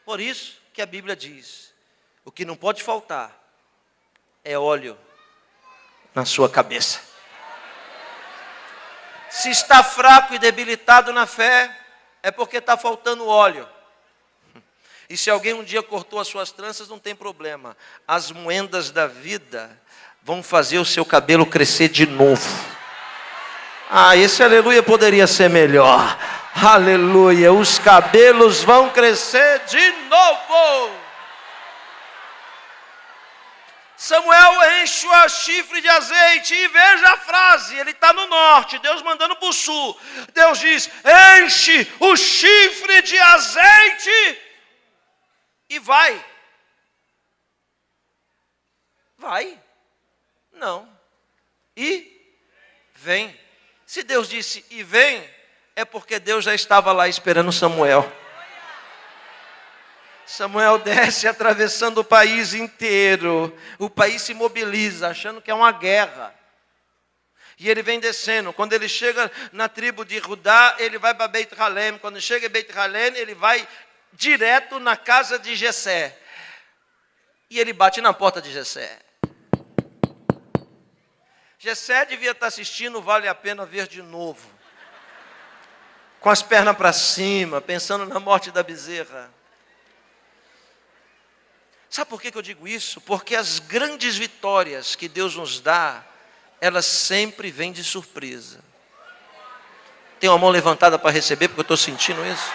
Speaker 1: Por isso que a Bíblia diz, o que não pode faltar é óleo na sua cabeça. Se está fraco e debilitado na fé, é porque está faltando óleo. E se alguém um dia cortou as suas tranças, não tem problema. As moendas da vida vão fazer o seu cabelo crescer de novo. Esse aleluia poderia ser melhor. Aleluia, os cabelos vão crescer de novo. Samuel enche o chifre de azeite e veja a frase, ele está no norte, Deus mandando para o sul. Deus diz, enche o chifre de azeite e vai. Vai. Não. E vem. Se Deus disse e vem, é porque Deus já estava lá esperando Samuel. Samuel desce atravessando o país inteiro. O país se mobiliza, achando que é uma guerra. E ele vem descendo. Quando ele chega na tribo de Judá, ele vai para Beit Halem. Quando chega em Beit Halem, ele vai direto na casa de Jessé. E ele bate na porta de Jessé. Jessé devia estar assistindo, vale a pena ver de novo. Com as pernas para cima, pensando na morte da bezerra. Sabe por que eu digo isso? Porque as grandes vitórias que Deus nos dá, elas sempre vêm de surpresa. Tem uma mão levantada para receber, porque eu estou sentindo isso.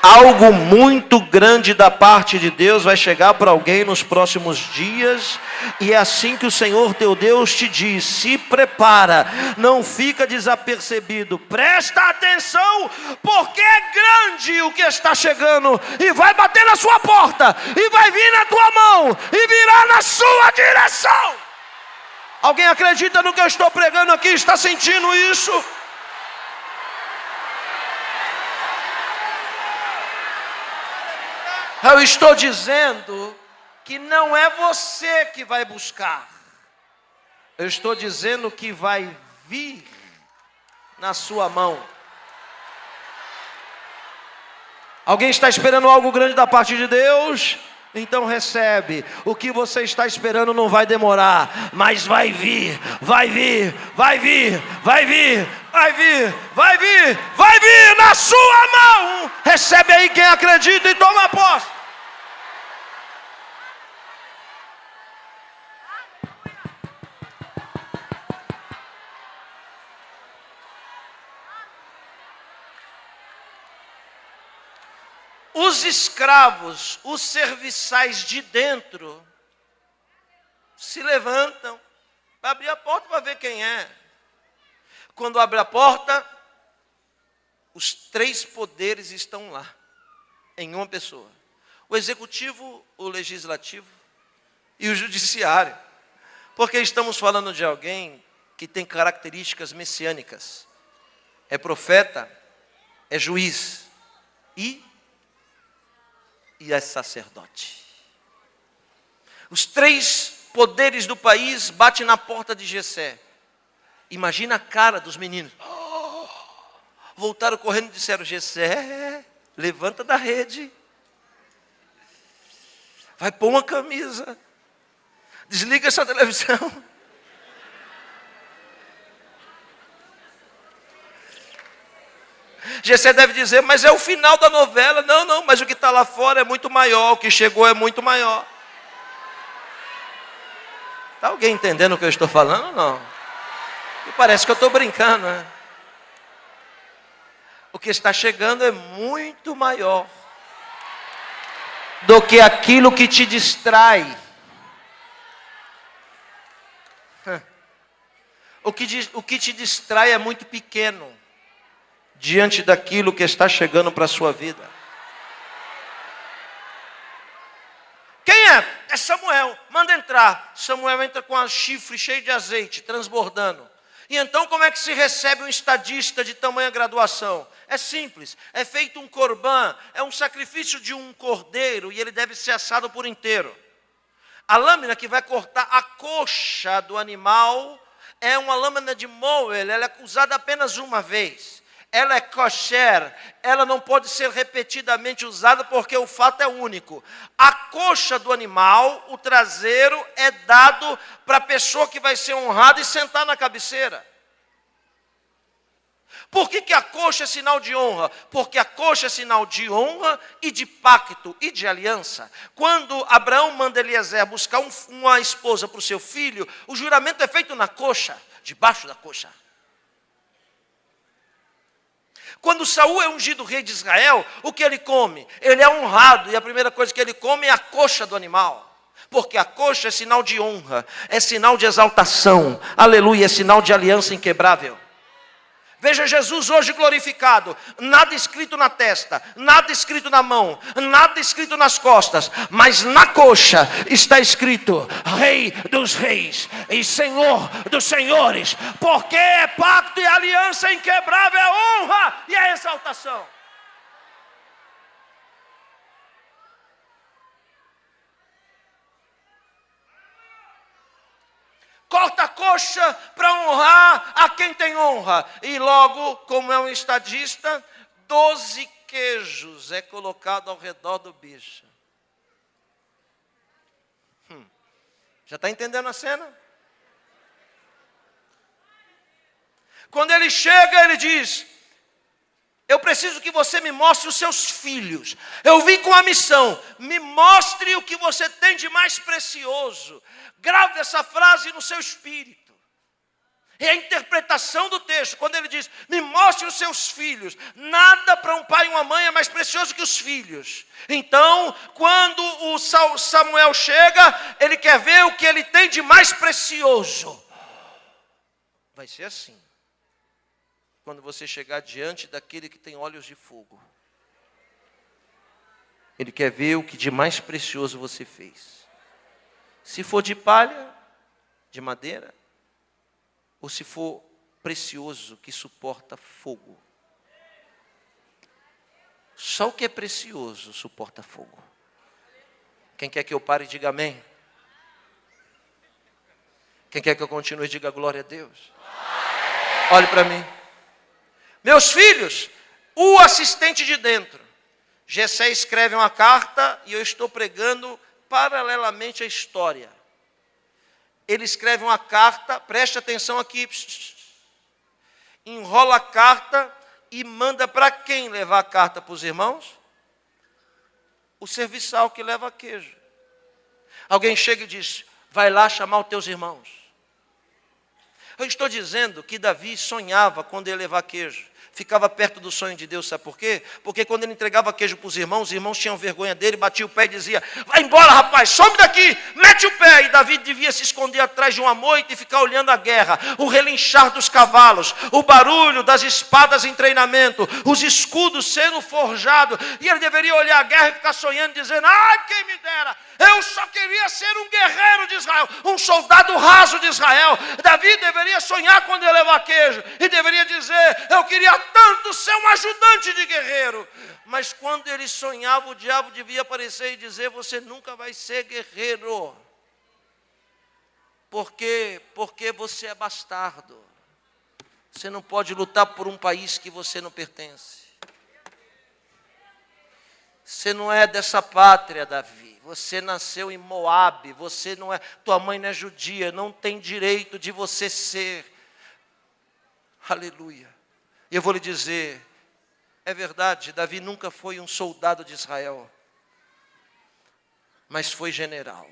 Speaker 1: Algo muito grande da parte de Deus vai chegar para alguém nos próximos dias, e é assim que o Senhor teu Deus te diz: se prepara, não fica desapercebido, presta atenção, porque é grande o que está chegando, e vai bater na sua porta, e vai vir na tua mão, e virá na sua direção. Alguém acredita no que eu estou pregando aqui? Está sentindo isso? Eu estou dizendo que não é você que vai buscar. Eu estou dizendo que vai vir na sua mão. Alguém está esperando algo grande da parte de Deus? Então recebe. O que você está esperando não vai demorar, mas vai vir, vai vir, vai vir, vai vir, vai vir, vai vir, vai vir na sua mão. Recebe aí quem acredita e toma posse. Os escravos, os serviçais de dentro, se levantam para abrir a porta para ver quem é. Quando abre a porta, os 3 poderes estão lá, em uma pessoa: o executivo, o legislativo e o judiciário. Porque estamos falando de alguém que tem características messiânicas. É profeta, é juiz e é sacerdote. Os 3 poderes do país batem na porta de Jessé. Imagina a cara dos meninos. Voltaram correndo e disseram: Jessé, levanta da rede, vai pôr uma camisa, desliga essa televisão. Jessé deve dizer: mas é o final da novela. Não, mas o que está lá fora é muito maior, o que chegou é muito maior. Está alguém entendendo o que eu estou falando ou não? E parece que eu estou brincando, né? O que está chegando é muito maior do que aquilo que te distrai. O que te distrai é muito pequeno diante daquilo que está chegando para a sua vida. Quem é? É Samuel. Manda entrar. Samuel entra com a chifre cheio de azeite, transbordando. E então como é que se recebe um estadista de tamanha graduação? É simples. É feito um corbã. É um sacrifício de um cordeiro e ele deve ser assado por inteiro. A lâmina que vai cortar a coxa do animal é uma lâmina de moel. Ela é usada apenas uma vez. Ela é kosher, ela não pode ser repetidamente usada porque o fato é único. A coxa do animal, o traseiro, é dado para a pessoa que vai ser honrada e sentar na cabeceira. Por que a coxa é sinal de honra? Porque a coxa é sinal de honra e de pacto e de aliança. Quando Abraão manda Eliezer buscar uma esposa para o seu filho, o juramento é feito na coxa, debaixo da coxa. Quando Saul é ungido rei de Israel, o que ele come? Ele é honrado, e a primeira coisa que ele come é a coxa do animal. Porque a coxa é sinal de honra, é sinal de exaltação, aleluia, é sinal de aliança inquebrável. Veja Jesus hoje glorificado, nada escrito na testa, nada escrito na mão, nada escrito nas costas, mas na coxa está escrito Rei dos Reis e Senhor dos Senhores, porque é pacto e aliança inquebrável, é honra e é exaltação. Corta a coxa para honrar a quem tem honra. E logo, como é um estadista, 12 queijos é colocado ao redor do bicho. Já está entendendo a cena? Quando ele chega, ele diz: eu preciso que você me mostre os seus filhos. Eu vim com a missão. Me mostre o que você tem de mais precioso. Grave essa frase no seu espírito. É a interpretação do texto, quando ele diz, me mostre os seus filhos. Nada para um pai e uma mãe é mais precioso que os filhos. Então, quando o Samuel chega, ele quer ver o que ele tem de mais precioso. Vai ser assim, quando você chegar diante daquele que tem olhos de fogo. Ele quer ver o que de mais precioso você fez. Se for de palha, de madeira, ou se for precioso, que suporta fogo. Só o que é precioso suporta fogo. Quem quer que eu pare, diga amém. Quem quer que eu continue, diga glória a Deus. Olhe para mim. Meus filhos, o assistente de dentro. Jessé escreve uma carta e eu estou pregando paralelamente à história. Ele escreve uma carta, preste atenção aqui, enrola a carta e manda para quem levar a carta para os irmãos? O serviçal que leva queijo. Alguém chega e diz, vai lá chamar os teus irmãos. Eu estou dizendo que Davi sonhava quando ia levar queijo. Ficava perto do sonho de Deus, sabe por quê? Porque quando ele entregava queijo para os irmãos tinham vergonha dele, batia o pé e dizia, vai embora rapaz, some daqui, mete o pé. E Davi devia se esconder atrás de uma moita e ficar olhando a guerra, o relinchar dos cavalos, o barulho das espadas em treinamento, os escudos sendo forjados. E ele deveria olhar a guerra e ficar sonhando, dizendo, quem me dera, eu só queria ser um guerreiro de Israel, um soldado raso de Israel. Davi deveria sonhar quando ia levar queijo e deveria dizer, eu queria tanto ser um ajudante de guerreiro. Mas quando ele sonhava, o diabo devia aparecer e dizer, você nunca vai ser guerreiro. Por quê? Porque você é bastardo. Você não pode lutar por um país que você não pertence. Você não é dessa pátria, Davi. Você nasceu em Moabe, você não é, tua mãe não é judia, não tem direito de você ser. Aleluia. E eu vou lhe dizer, é verdade, Davi nunca foi um soldado de Israel, mas foi general.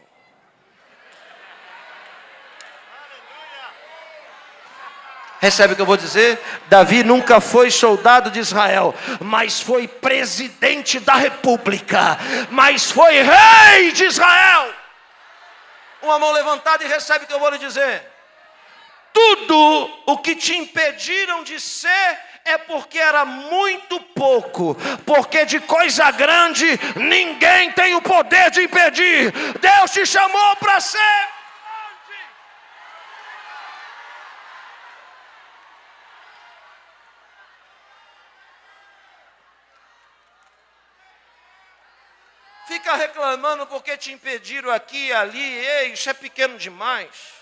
Speaker 1: Recebe o que eu vou dizer? Davi nunca foi soldado de Israel, mas foi presidente da república, mas foi rei de Israel. Uma mão levantada e recebe o que eu vou lhe dizer. Tudo o que te impediram de ser é porque era muito pouco, porque de coisa grande ninguém tem o poder de impedir. Deus te chamou para ser grande. Fica reclamando porque te impediram aqui e ali. Ei, isso é pequeno demais.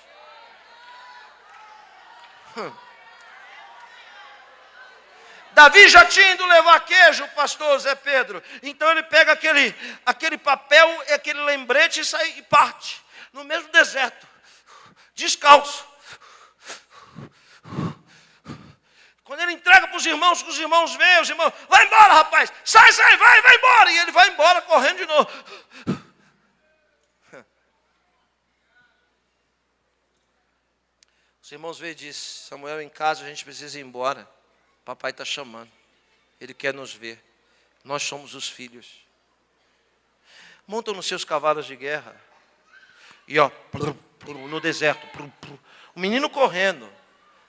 Speaker 1: Davi já tinha ido levar queijo, pastor Zé Pedro. Então ele pega aquele papel, aquele lembrete e sai e parte. No mesmo deserto, descalço. Quando ele entrega para os irmãos veem, os irmãos, vai embora rapaz, sai, vai embora. E ele vai embora correndo de novo. Os irmãos veem e dizem, Samuel, em casa a gente precisa ir embora. Papai está chamando. Ele quer nos ver. Nós somos os filhos. Montam nos seus cavalos de guerra. E no deserto. O menino correndo.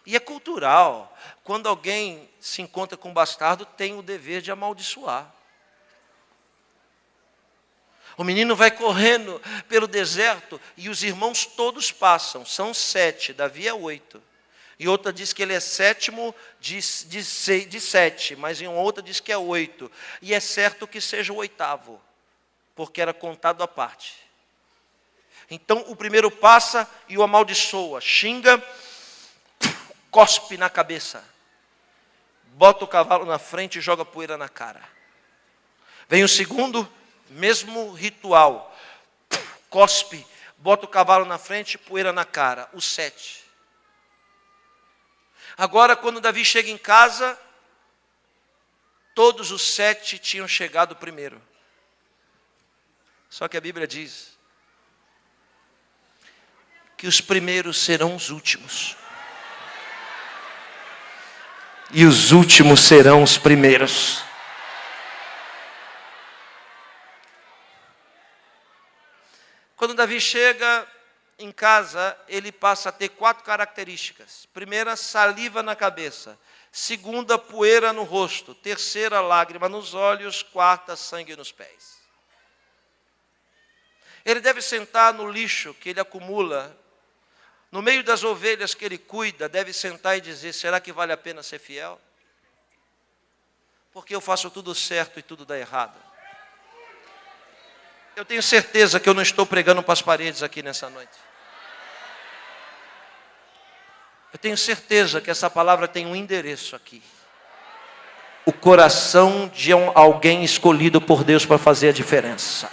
Speaker 1: E é cultural. Quando alguém se encontra com um bastardo, tem o dever de amaldiçoar. O menino vai correndo pelo deserto e os irmãos todos passam. São 7, Davi é 8. E outra diz que ele é sétimo de 7, mas em outra diz que é 8. E é certo que seja o 8º, porque era contado à parte. Então o primeiro passa e o amaldiçoa, xinga, cospe na cabeça, bota o cavalo na frente e joga poeira na cara. Vem o segundo, mesmo ritual, cospe, bota o cavalo na frente e poeira na cara. O 7. Agora, quando Davi chega em casa, todos os 7 tinham chegado primeiro. Só que a Bíblia diz que os primeiros serão os últimos. e os últimos serão os primeiros. Quando Davi chega em casa, ele passa a ter 4 características. Primeira, saliva na cabeça. Segunda, poeira no rosto. Terceira, lágrima nos olhos. Quarta, sangue nos pés. Ele deve sentar no lixo que ele acumula, no meio das ovelhas que ele cuida, deve sentar e dizer: será que vale a pena ser fiel? Porque eu faço tudo certo e tudo dá errado. Eu tenho certeza que eu não estou pregando para as paredes aqui nessa noite. Eu tenho certeza que essa palavra tem um endereço aqui. O coração de alguém escolhido por Deus para fazer a diferença.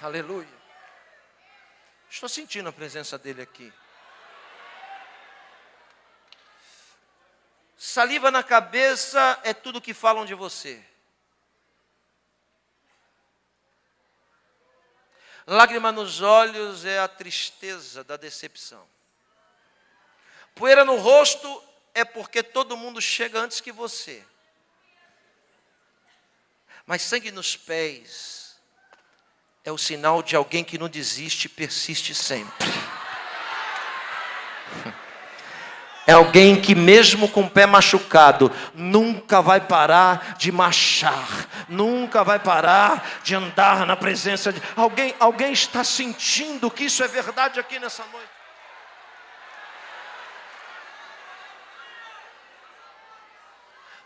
Speaker 1: Aleluia. Estou sentindo a presença dele aqui. Saliva na cabeça é tudo que falam de você. Lágrima nos olhos é a tristeza da decepção. Poeira no rosto é porque todo mundo chega antes que você. Mas sangue nos pés é o sinal de alguém que não desiste e persiste sempre. É alguém que mesmo com o pé machucado, nunca vai parar de marchar, nunca vai parar de andar na presença de... Alguém está sentindo que isso é verdade aqui nessa noite?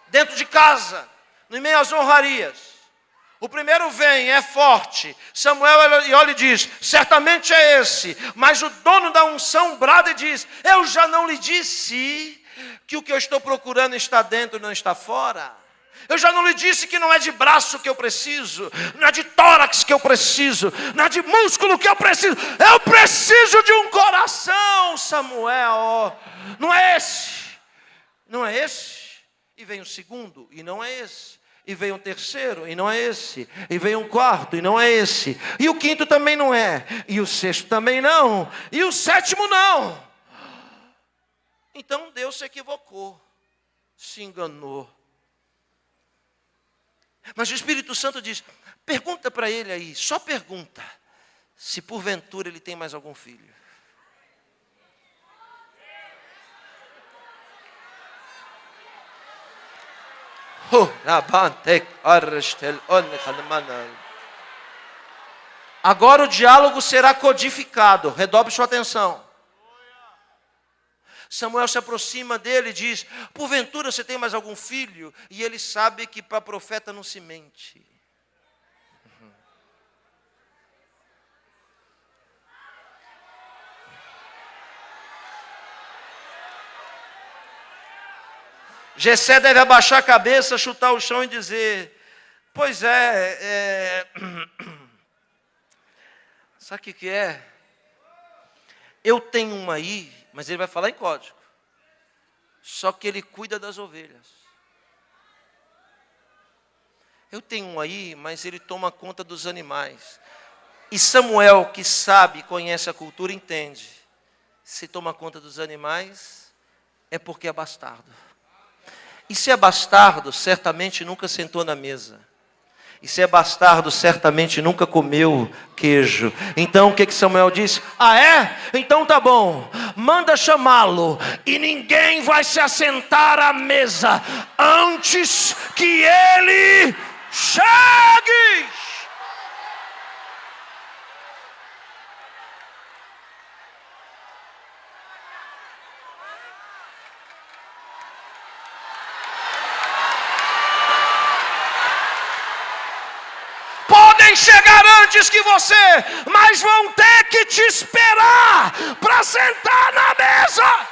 Speaker 1: Dentro de casa, no meio às honrarias, o primeiro vem, é forte. Samuel olha e diz: certamente é esse. Mas o dono da unção brada e diz: eu já não lhe disse que o que eu estou procurando está dentro e não está fora? Eu já não lhe disse que não é de braço que eu preciso, não é de tórax que eu preciso, não é de músculo que eu preciso. Eu preciso de um coração, Samuel. Não é esse. Não é esse. E vem o segundo, e não é esse. E vem um terceiro, e não é esse. E vem um quarto, e não é esse. E o quinto também não é. E o sexto também não. E o sétimo não. Então Deus se equivocou. Se enganou. Mas o Espírito Santo diz: pergunta para ele aí, só pergunta, se porventura ele tem mais algum filho. Agora o diálogo será codificado. Redobre sua atenção. Samuel se aproxima dele e diz: porventura você tem mais algum filho? E ele sabe que para profeta não se mente. Jessé deve abaixar a cabeça, chutar o chão e dizer: pois sabe o que é? Eu tenho um aí, mas ele vai falar em código. Só que ele cuida das ovelhas. Eu tenho um aí, mas ele toma conta dos animais. E Samuel, que sabe, conhece a cultura, entende. Se toma conta dos animais, é porque é bastardo. E se é bastardo, certamente nunca sentou na mesa. E se é bastardo, certamente nunca comeu queijo. Então o que Samuel disse? Ah é? Então tá bom. Manda chamá-lo. E ninguém vai se assentar à mesa antes que ele chegue. Podem chegar antes que você, mas vão ter que te esperar para sentar na mesa.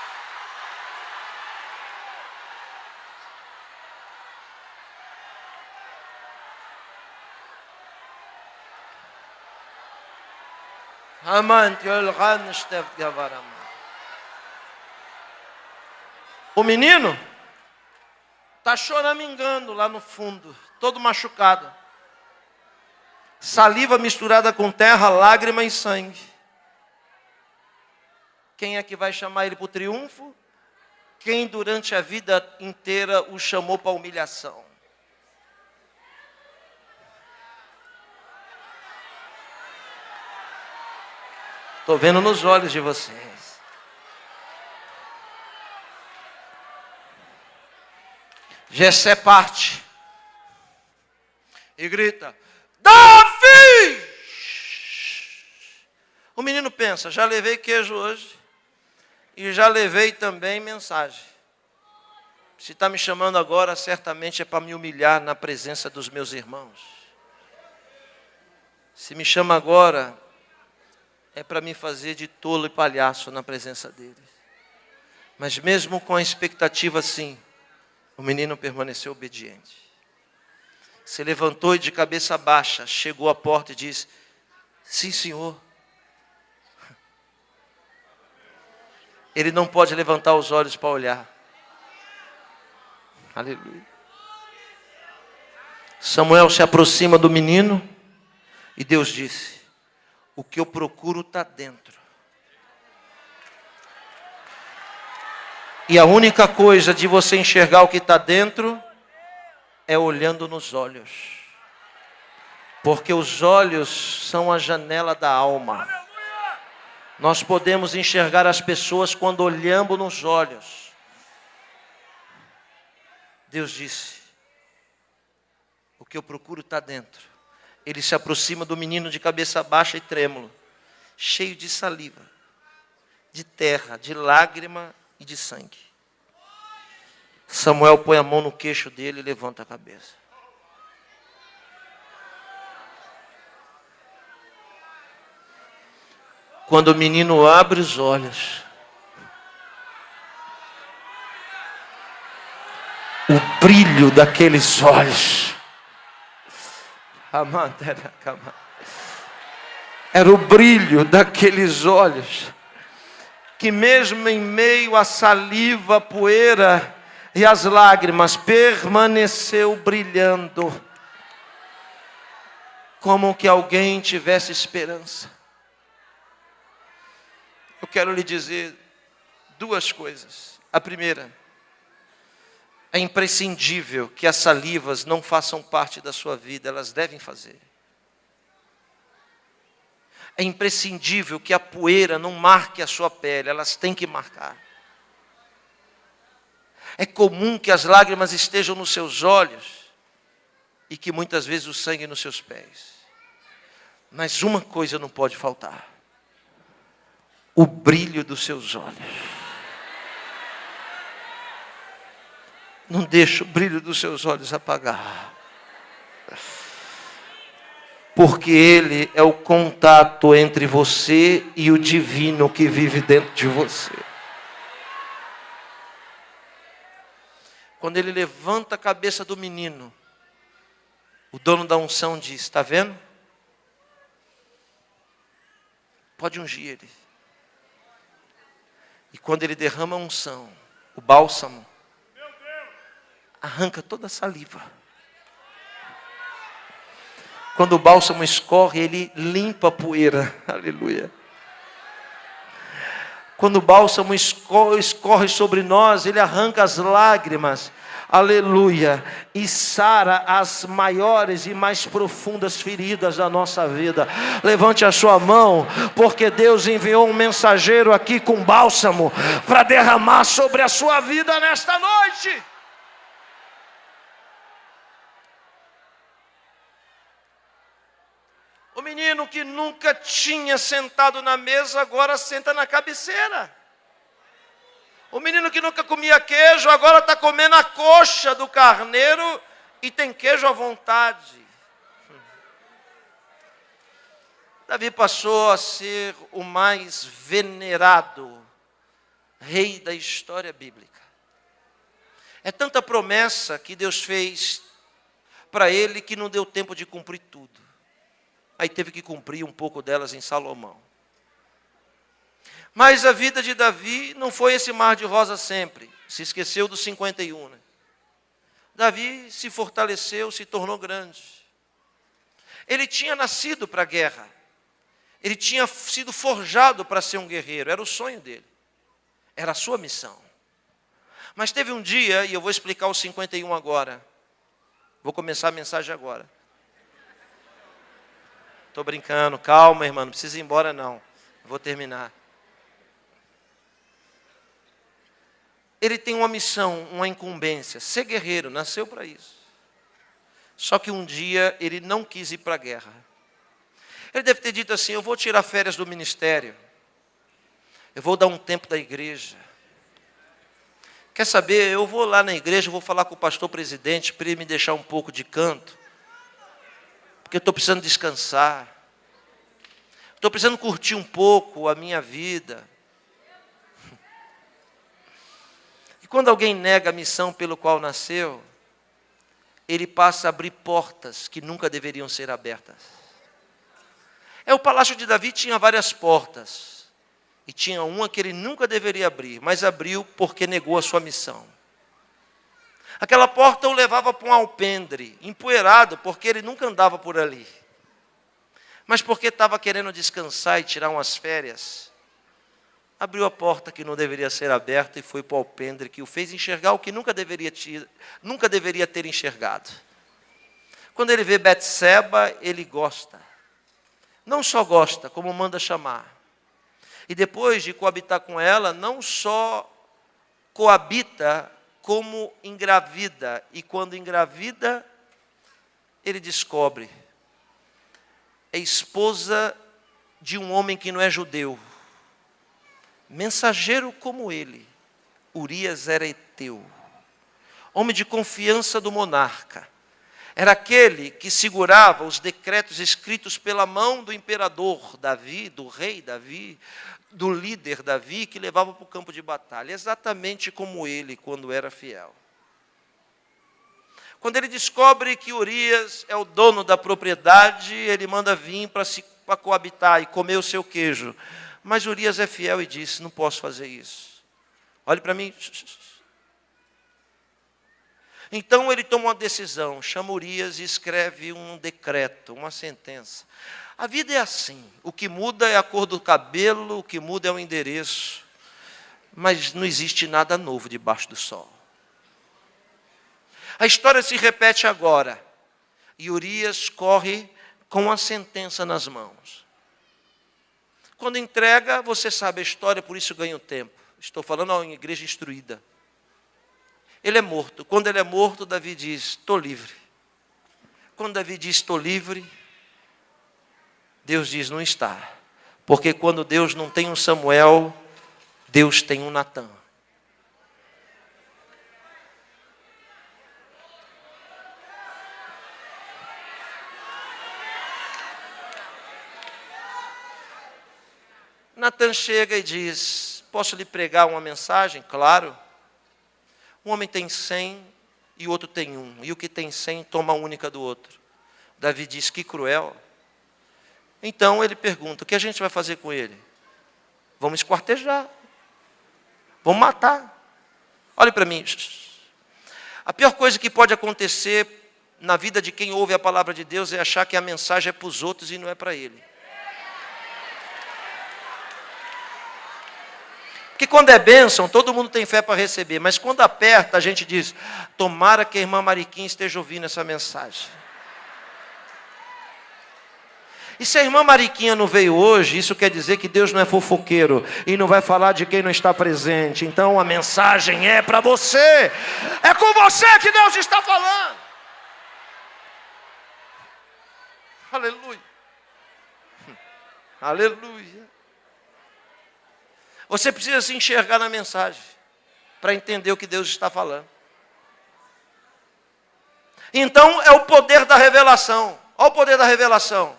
Speaker 1: O menino está choramingando lá no fundo, todo machucado. Saliva misturada com terra, lágrima e sangue. Quem é que vai chamar ele para o triunfo? quem durante a vida inteira o chamou para humilhação? Estou vendo nos olhos de vocês. Jessé parte e grita: Davi! O menino pensa: já levei queijo hoje e já levei também mensagem. Se está me chamando agora, certamente é para me humilhar na presença dos meus irmãos. Se me chama agora, é para me fazer de tolo e palhaço na presença deles. Mas mesmo com a expectativa assim, o menino permaneceu obediente. Se levantou e de cabeça baixa, chegou à porta e disse: sim, senhor. Ele não pode levantar os olhos para olhar. Aleluia. Samuel se aproxima do menino e Deus disse: o que eu procuro está dentro. E a única coisa de você enxergar o que está dentro é olhando nos olhos. Porque os olhos são a janela da alma. Nós podemos enxergar as pessoas quando olhamos nos olhos. Deus disse: o que eu procuro está dentro. Ele se aproxima do menino de cabeça baixa e trêmulo, cheio de saliva, de terra, de lágrima e de sangue. Samuel põe a mão no queixo dele e levanta a cabeça. Quando o menino abre os olhos, o brilho daqueles olhos, era o brilho daqueles olhos, que mesmo em meio à saliva, poeira e às lágrimas, permaneceu brilhando, como que alguém tivesse esperança. Eu quero lhe dizer duas coisas. A primeira: é imprescindível que as salivas não façam parte da sua vida, elas devem fazer. É imprescindível que a poeira não marque a sua pele, elas têm que marcar. É comum que as lágrimas estejam nos seus olhos e que muitas vezes o sangue nos seus pés. Mas uma coisa não pode faltar: o brilho dos seus olhos. Não deixe o brilho dos seus olhos apagar. Porque ele é o contato entre você e o divino que vive dentro de você. Quando ele levanta a cabeça do menino, o dono da unção diz: está vendo? Pode ungir ele. E quando ele derrama a unção, o bálsamo, arranca toda a saliva. Quando o bálsamo escorre, ele limpa a poeira. Aleluia. Quando o bálsamo escorre sobre nós, ele arranca as lágrimas. Aleluia. E sara as maiores e mais profundas feridas da nossa vida. Levante a sua mão, porque Deus enviou um mensageiro aqui com bálsamo para derramar sobre a sua vida nesta noite. O menino que nunca tinha sentado na mesa, agora senta na cabeceira. O menino que nunca comia queijo, agora está comendo a coxa do carneiro e tem queijo à vontade. Davi passou a ser o mais venerado rei da história bíblica. É tanta promessa que Deus fez para ele que não deu tempo de cumprir tudo. Aí teve que cumprir um pouco delas em Salomão. Mas a vida de Davi não foi esse mar de rosa sempre. Se esqueceu dos 51, né? Davi se fortaleceu, se tornou grande. Ele tinha nascido para a guerra. Ele tinha sido forjado para ser um guerreiro. Era o sonho dele. Era a sua missão. Mas teve um dia, e eu vou explicar os 51 agora. Vou começar a mensagem agora. Estou brincando, calma, irmão, não precisa ir embora não. Vou terminar. Ele tem uma missão, uma incumbência, ser guerreiro, nasceu para isso. Só que um dia ele não quis ir para a guerra. Ele deve ter dito assim, eu vou tirar férias do ministério. Eu vou dar um tempo da igreja. Quer saber, eu vou lá na igreja, vou falar com o pastor presidente para ele me deixar um pouco de canto. Porque eu estou precisando descansar. Estou precisando curtir um pouco a minha vida. E quando alguém nega a missão pelo qual nasceu, ele passa a abrir portas que nunca deveriam ser abertas. O palácio de Davi tinha várias portas. E tinha uma que ele nunca deveria abrir, mas abriu porque negou a sua missão. Aquela porta o levava para um alpendre, empoeirado, porque ele nunca andava por ali. Mas porque estava querendo descansar e tirar umas férias, abriu a porta que não deveria ser aberta e foi para o alpendre, que o fez enxergar o que nunca deveria ter enxergado. Quando ele vê Betseba, ele gosta. Não só gosta, como manda chamar. E depois de coabitar com ela, não só coabita, como engravida. E quando engravida, ele descobre. É esposa de um homem que não é judeu. Mensageiro como ele. Urias era heteu. Homem de confiança do monarca. Era aquele que segurava os decretos escritos pela mão do imperador Davi, do rei Davi, do líder Davi, que levava para o campo de batalha, exatamente como ele, quando era fiel. Quando ele descobre que Urias é o dono da propriedade, ele manda vir para coabitar e comer o seu queijo. Mas Urias é fiel e diz, não posso fazer isso. Olhe para mim. Então ele toma uma decisão, chama Urias e escreve um decreto, uma sentença. A vida é assim, o que muda é a cor do cabelo, o que muda é o endereço, mas não existe nada novo debaixo do sol. A história se repete agora, e Urias corre com a sentença nas mãos. Quando entrega, você sabe a história, por isso ganha o tempo. Estou falando a uma igreja instruída. Ele é morto. Quando ele é morto, Davi diz, estou livre. Quando Davi diz, estou livre, Deus diz, não está. Porque quando Deus não tem um Samuel, Deus tem um Natã. Natã chega e diz, posso lhe pregar uma mensagem? Claro. Um homem tem 100 e o outro tem 1. E o que tem 100 toma a única do outro. Davi diz, que cruel. Então ele pergunta, o que a gente vai fazer com ele? Vamos esquartejar. Vamos matar. Olhe para mim. A pior coisa que pode acontecer na vida de quem ouve a palavra de Deus é achar que a mensagem é para os outros e não é para ele. Porque quando é bênção, todo mundo tem fé para receber. Mas quando aperta, a gente diz, tomara que a irmã Mariquinha esteja ouvindo essa mensagem. E se a irmã Mariquinha não veio hoje, isso quer dizer que Deus não é fofoqueiro. E não vai falar de quem não está presente. Então a mensagem é para você. É com você que Deus está falando. Aleluia. Aleluia. Você precisa se enxergar na mensagem para entender o que Deus está falando. Então é o poder da revelação. Olha o poder da revelação.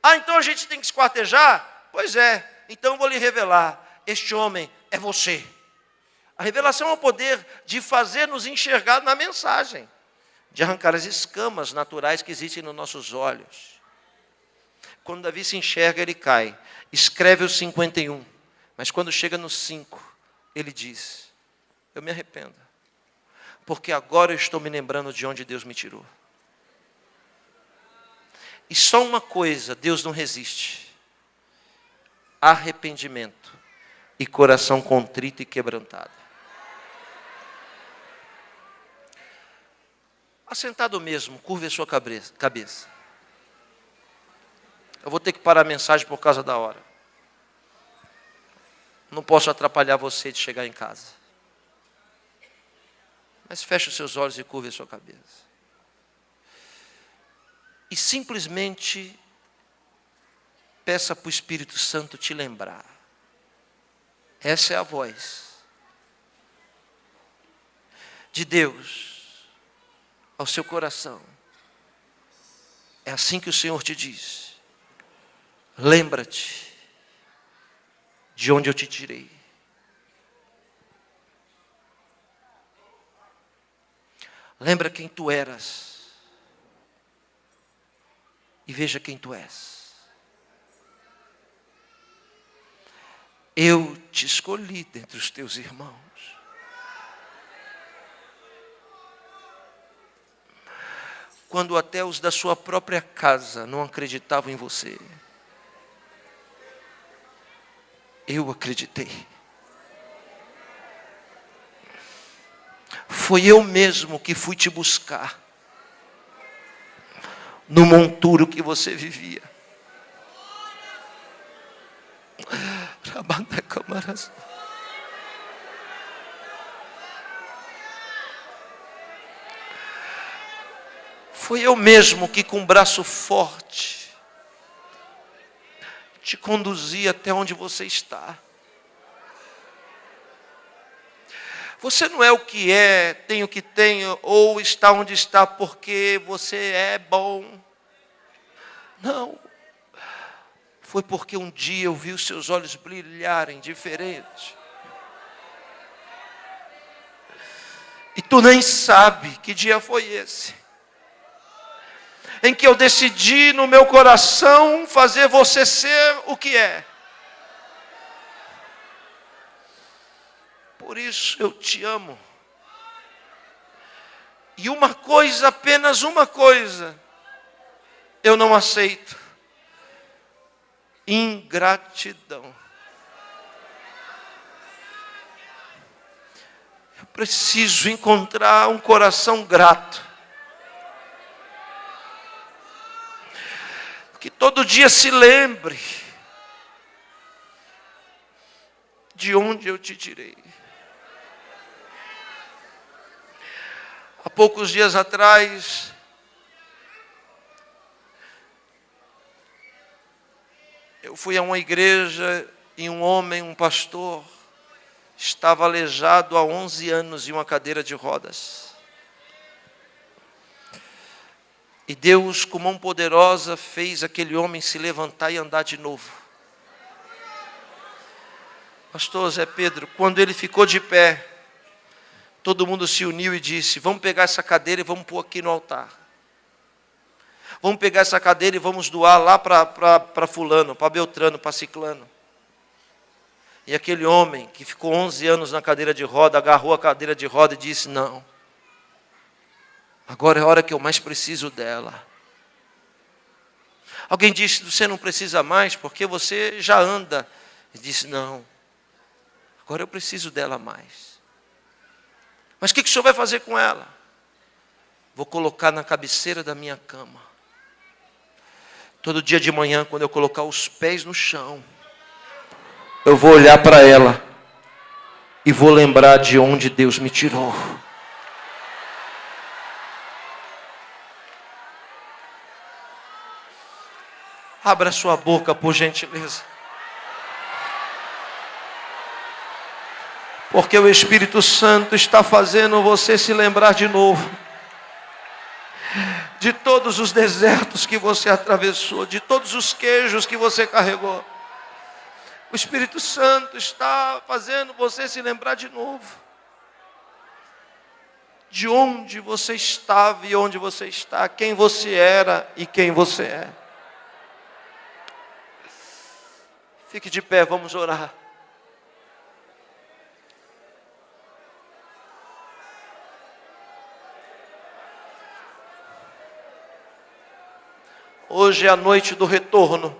Speaker 1: Ah, então a gente tem que esquartejar? Pois é, então eu vou lhe revelar. Este homem é você. A revelação é o poder de fazer nos enxergar na mensagem. De arrancar as escamas naturais que existem nos nossos olhos. Quando Davi se enxerga, ele cai. Escreve os 51. Mas quando chega no 5, ele diz, eu me arrependo. Porque agora eu estou me lembrando de onde Deus me tirou. E só uma coisa, Deus não resiste. Arrependimento e coração contrito e quebrantado. Assentado mesmo, curve a sua cabeça. Eu vou ter que parar a mensagem por causa da hora. Não posso atrapalhar você de chegar em casa. Mas feche os seus olhos e curve a sua cabeça. E simplesmente peça para o Espírito Santo te lembrar. Essa é a voz de Deus ao seu coração. É assim que o Senhor te diz: lembra-te de onde eu te tirei. Lembra quem tu eras e veja quem tu és. Eu te escolhi dentre os teus irmãos. Quando até os da sua própria casa não acreditavam em você, eu acreditei. Foi eu mesmo que fui te buscar no monturo que você vivia. Foi eu mesmo que com um braço forte te conduzi até onde você está. Você não é o que é, tem o que tem, ou está onde está porque você é bom. Não. Foi porque um dia eu vi os seus olhos brilharem diferente. E tu nem sabe que dia foi esse, em que eu decidi no meu coração fazer você ser o que é. Por isso eu te amo. E uma coisa, apenas uma coisa, eu não aceito: ingratidão. Eu preciso encontrar um coração grato, que todo dia se lembre de onde eu te tirei. Há poucos dias atrás, eu fui a uma igreja e um homem, um pastor, estava aleijado há 11 anos em uma cadeira de rodas. E Deus, com mão poderosa, fez aquele homem se levantar e andar de novo. Pastor Zé Pedro, quando ele ficou de pé, todo mundo se uniu e disse: vamos pegar essa cadeira e vamos pôr aqui no altar. Vamos pegar essa cadeira e vamos doar lá para fulano, para Beltrano, para Ciclano. E aquele homem que ficou 11 anos na cadeira de roda, agarrou a cadeira de roda e disse: não, agora é a hora que eu mais preciso dela. Alguém disse: você não precisa mais porque você já anda. Ele disse: não, agora eu preciso dela mais. Mas o que o senhor vai fazer com ela? Vou colocar na cabeceira da minha cama. Todo dia de manhã, quando eu colocar os pés no chão, eu vou olhar para ela e vou lembrar de onde Deus me tirou. Abra sua boca, por gentileza. Porque o Espírito Santo está fazendo você se lembrar de novo de todos os desertos que você atravessou, de todos os queijos que você carregou. O Espírito Santo está fazendo você se lembrar de novo de onde você estava e onde você está, quem você era e quem você é. Fique de pé, vamos orar. Hoje é a noite do retorno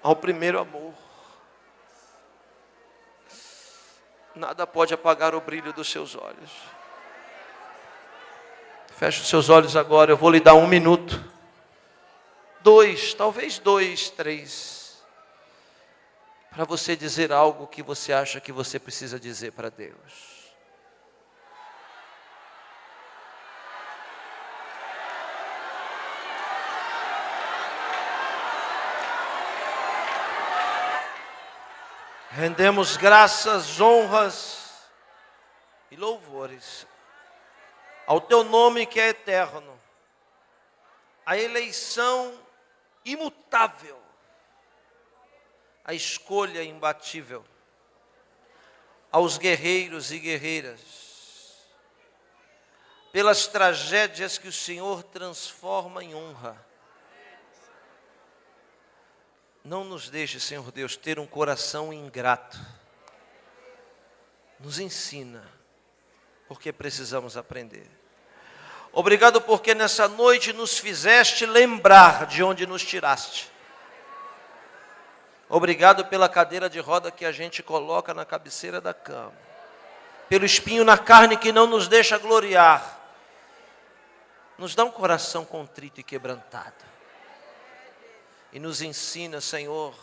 Speaker 1: ao primeiro amor. Nada pode apagar o brilho dos seus olhos. Feche os seus olhos agora, eu vou lhe dar 1 minuto. 2, talvez 2, 3. Para você dizer algo que você acha que você precisa dizer para Deus. Rendemos graças, honras e louvores ao teu nome que é eterno, a eleição imutável, a escolha imbatível, aos guerreiros e guerreiras, pelas tragédias que o Senhor transforma em honra. Não nos deixe, Senhor Deus, ter um coração ingrato. Nos ensina, porque precisamos aprender. Obrigado porque nessa noite nos fizeste lembrar de onde nos tiraste. Obrigado pela cadeira de roda que a gente coloca na cabeceira da cama. Pelo espinho na carne que não nos deixa gloriar. Nos dá um coração contrito e quebrantado. E nos ensina, Senhor,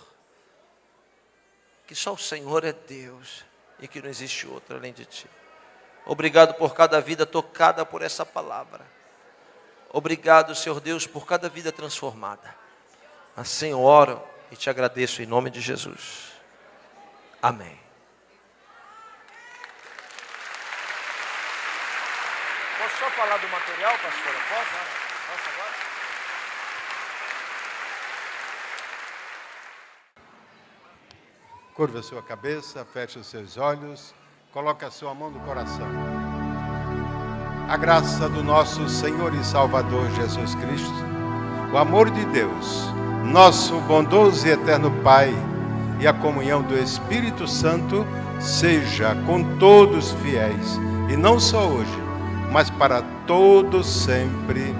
Speaker 1: que só o Senhor é Deus e que não existe outro além de Ti. Obrigado por cada vida tocada por essa palavra. Obrigado, Senhor Deus, por cada vida transformada. Assim eu oro e te agradeço em nome de Jesus. Amém. Posso só falar do material, pastora? Posso agora?
Speaker 2: Curva a sua cabeça, feche os seus olhos, coloque a sua mão no coração. A graça do nosso Senhor e Salvador Jesus Cristo, o amor de Deus, nosso bondoso e eterno Pai, e a comunhão do Espírito Santo seja com todos fiéis, e não só hoje, mas para todos sempre.